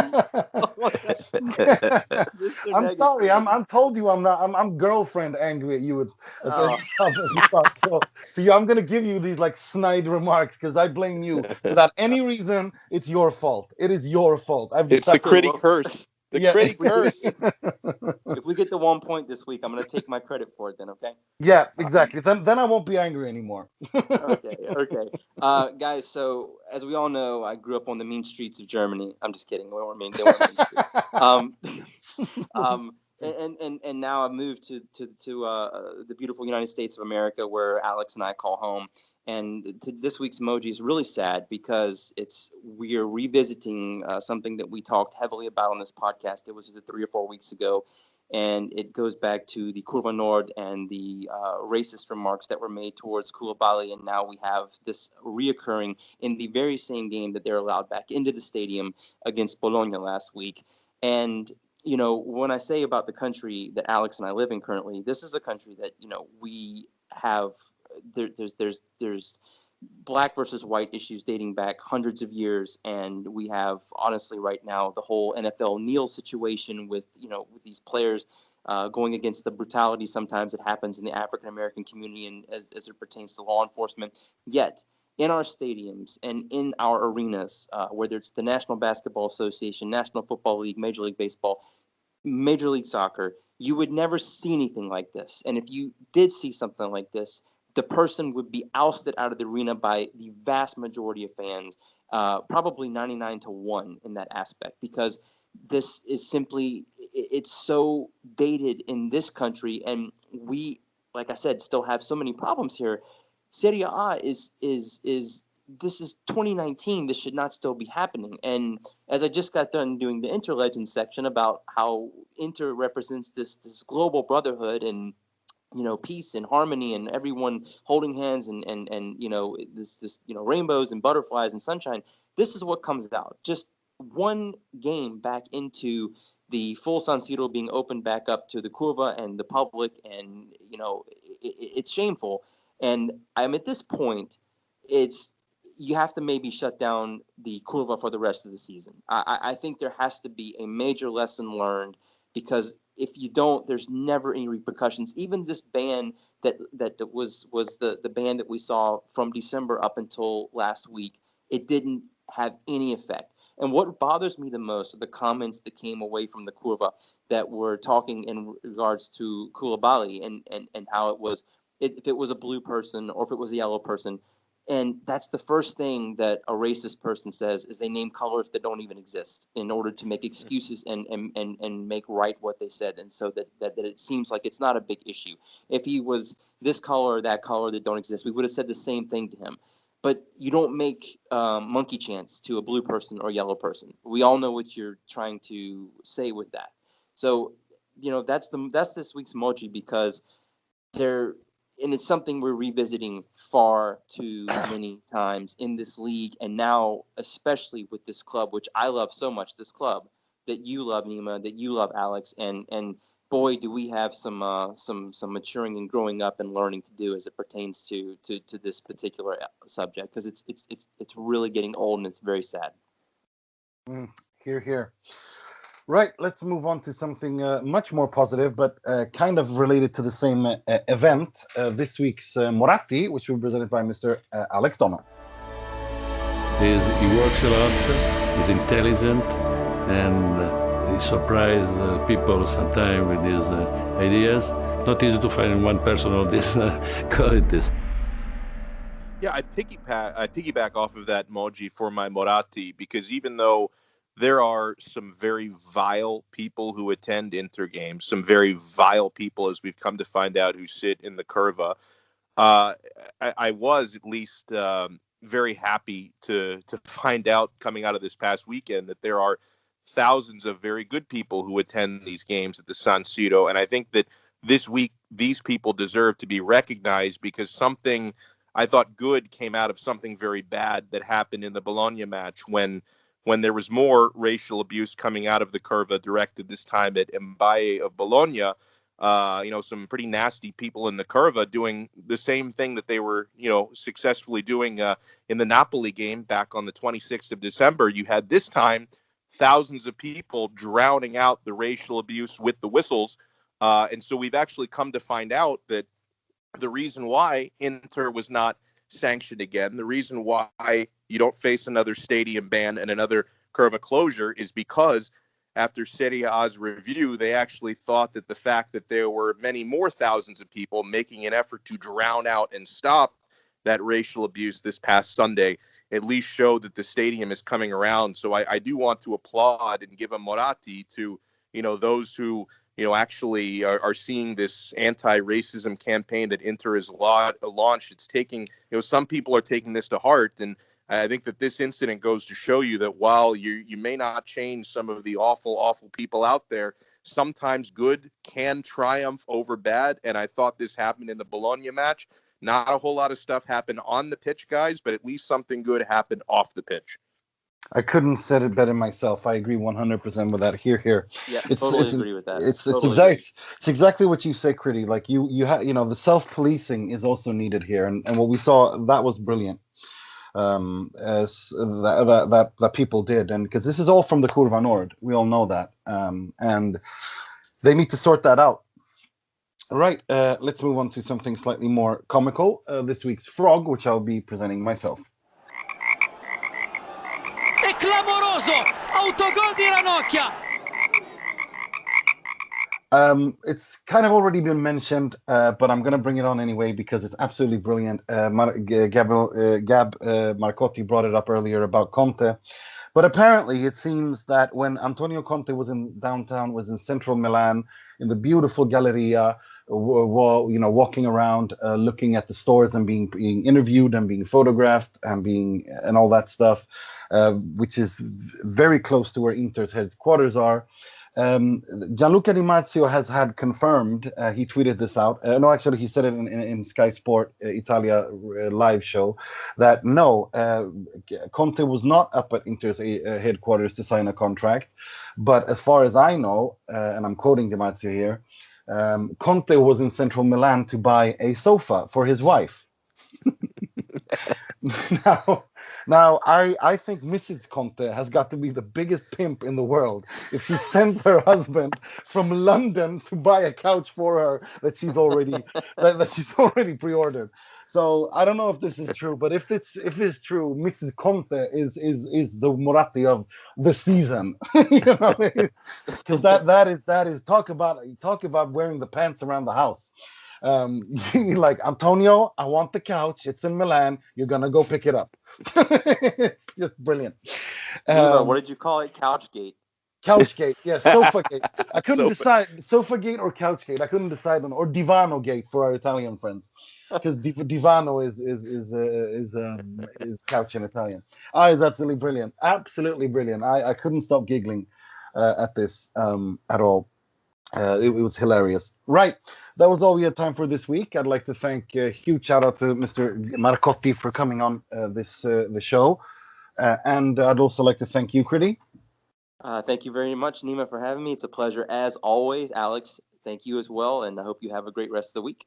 I'm sorry. I'm told you I'm girlfriend angry at you with so you, I'm gonna give you these like snide remarks because I blame you without any reason. It's your fault. It is your fault. It's the Critty curse. The Critty curse. If we get the 1 point this week, I'm going to take my credit for it then, okay? Yeah, exactly. Then I won't be angry anymore. Okay. Guys, so as we all know, I grew up on the mean streets of Germany. I'm just kidding. They weren't mean streets. And now I've moved to the beautiful United States of America, where Alex and I call home. And this week's Moggi is really sad because we are revisiting something that we talked heavily about on this podcast. It was 3 or 4 weeks ago, and it goes back to the Curva Nord and the racist remarks that were made towards Koulibaly. And now we have this reoccurring in the very same game that they're allowed back into the stadium against Bologna last week. And when I say about the country that Alex and I live in currently, this is a country that, we have, there's black versus white issues dating back hundreds of years. And we have, honestly, right now, the whole NFL kneel situation with these players going against the brutality sometimes that happens in the African-American community and as it pertains to law enforcement. Yet, in our stadiums and in our arenas, whether it's the National Basketball Association, National Football League, Major League Baseball, Major League Soccer, you would never see anything like this. And if you did see something like this, the person would be ousted out of the arena by the vast majority of fans, probably 99-1 in that aspect, because this is simply, it's so dated in this country. And we, like I said, still have so many problems here. Serie A is this is 2019. This should not still be happening. And as I just got done doing the Inter Legends section about how Inter represents this global brotherhood and peace and harmony and everyone holding hands and this rainbows and butterflies and sunshine. This is what comes out. Just one game back into the full San Siro being opened back up to the Curva and the public, and it's shameful. And I'm at this point, you have to maybe shut down the Curva for the rest of the season. I think there has to be a major lesson learned, because if you don't, there's never any repercussions. Even this ban that was the ban that we saw from December up until last week, it didn't have any effect. And what bothers me the most are the comments that came away from the Curva that were talking in regards to Koulibaly and how it was, if it was a blue person or if it was a yellow person. And that's the first thing that a racist person says, is they name colors that don't even exist in order to make excuses and make right what they said. And so that it seems like it's not a big issue. If he was this color or that color that don't exist, we would have said the same thing to him. But you don't make monkey chants to a blue person or yellow person. We all know what you're trying to say with that. So, that's this week's Moggi, because and it's something we're revisiting far too many times in this league. And now, especially with this club, which I love so much, this club that you love, Nima, that you love, Alex. And boy, do we have some maturing and growing up and learning to do as it pertains to this particular subject, because it's really getting old and it's very sad. Hear, hear. Right, let's move on to something much more positive, but kind of related to the same event. This week's Moratti, which will be presented by Mr. Alex Donno. He works a lot, he's intelligent, and he surprises people sometimes with his ideas. Not easy to find one person of this qualities. Yeah, I piggyback off of that, Moggi, for my Moratti, because even though there are some very vile people who attend Inter games, some very vile people, as we've come to find out, who sit in the Curva. I was at least very happy to find out, coming out of this past weekend, that there are thousands of very good people who attend these games at the San Siro. And I think that this week, these people deserve to be recognized, because something I thought good came out of something very bad that happened in the Bologna match when there was more racial abuse coming out of the Curva, directed this time at Mbaye of Bologna. Some pretty nasty people in the Curva doing the same thing that they were, successfully doing in the Napoli game back on the 26th of December. You had this time thousands of people drowning out the racial abuse with the whistles. And so we've actually come to find out that the reason why Inter was not sanctioned again, the reason why you don't face another stadium ban and another Curva closure, is because after Serie A's review, they actually thought that the fact that there were many more thousands of people making an effort to drown out and stop that racial abuse this past Sunday at least showed that the stadium is coming around. So I do want to applaud and give a Moratti to, those who, actually are seeing this anti-racism campaign that Inter has launched. It's taking, some people are taking this to heart. And I think that this incident goes to show you that while you may not change some of the awful, awful people out there, sometimes good can triumph over bad. And I thought this happened in the Bologna match. Not a whole lot of stuff happened on the pitch, guys, but at least something good happened off the pitch. I couldn't have said it better myself. I agree 100% with that. Here. Yeah, totally agree with that. It's exactly what you say, Critty. Like you have, the self-policing is also needed here, and what we saw, that was brilliant. As that people did, and because this is all from the Curva Nord, we all know that, and they need to sort that out. All right, let's move on to something slightly more comical. This week's frog, which I'll be presenting myself. È clamoroso! Autogol di Ranocchia! It's kind of already been mentioned, but I'm going to bring it on anyway because it's absolutely brilliant. Gab Marcotti brought it up earlier about Conte. But apparently it seems that when Antonio Conte was in central Milan, in the beautiful Galleria, walking around, looking at the stores and being interviewed and being photographed and all that stuff, which is very close to where Inter's headquarters are. Gianluca Di Marzio has had confirmed, he tweeted this out, no, actually he said it in Sky Sport Italia live show, that no, Conte was not up at Inter's headquarters to sign a contract, but as far as I know, and I'm quoting Di Marzio here, Conte was in central Milan to buy a sofa for his wife. Now, I think Mrs. Conte has got to be the biggest pimp in the world if she sent her husband from London to buy a couch for her that she's already pre-ordered. So I don't know if this is true, but if it's true, Mrs. Conte is the Moratti of the season. Because that is talk about wearing the pants around the house. Like, Antonio, I want the couch. It's in Milan. You're gonna go pick it up. It's just brilliant. Nima, what did you call it? Couchgate. Couchgate, yeah, Sofagate. I couldn't decide Sofagate or Couchgate. I couldn't decide on, or Divano Gate for our Italian friends, because Divano is couch in Italian. It's absolutely brilliant, I couldn't stop giggling at this at all. It was hilarious. Right, that was all we had time for this week. I'd like to thank a huge shout out to Mr. Marcotti for coming on the show, and I'd also like to thank you, Critty. Thank you very much, Nima, for having me. It's a pleasure as always. Alex, thank you as well, and I hope you have a great rest of the week.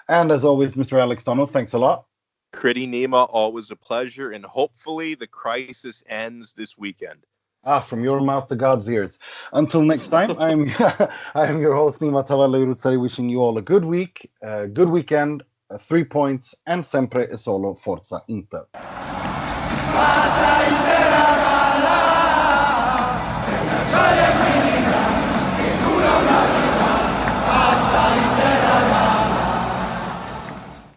And as always, Mr. Alex Donno, thanks a lot. Critty, Nima, always a pleasure, and hopefully the crisis ends this weekend. From your mouth to God's ears. Until next time, I am your host, Nima Tavallaey, wishing you all a good week, good weekend, 3 points, and sempre e solo Forza Inter.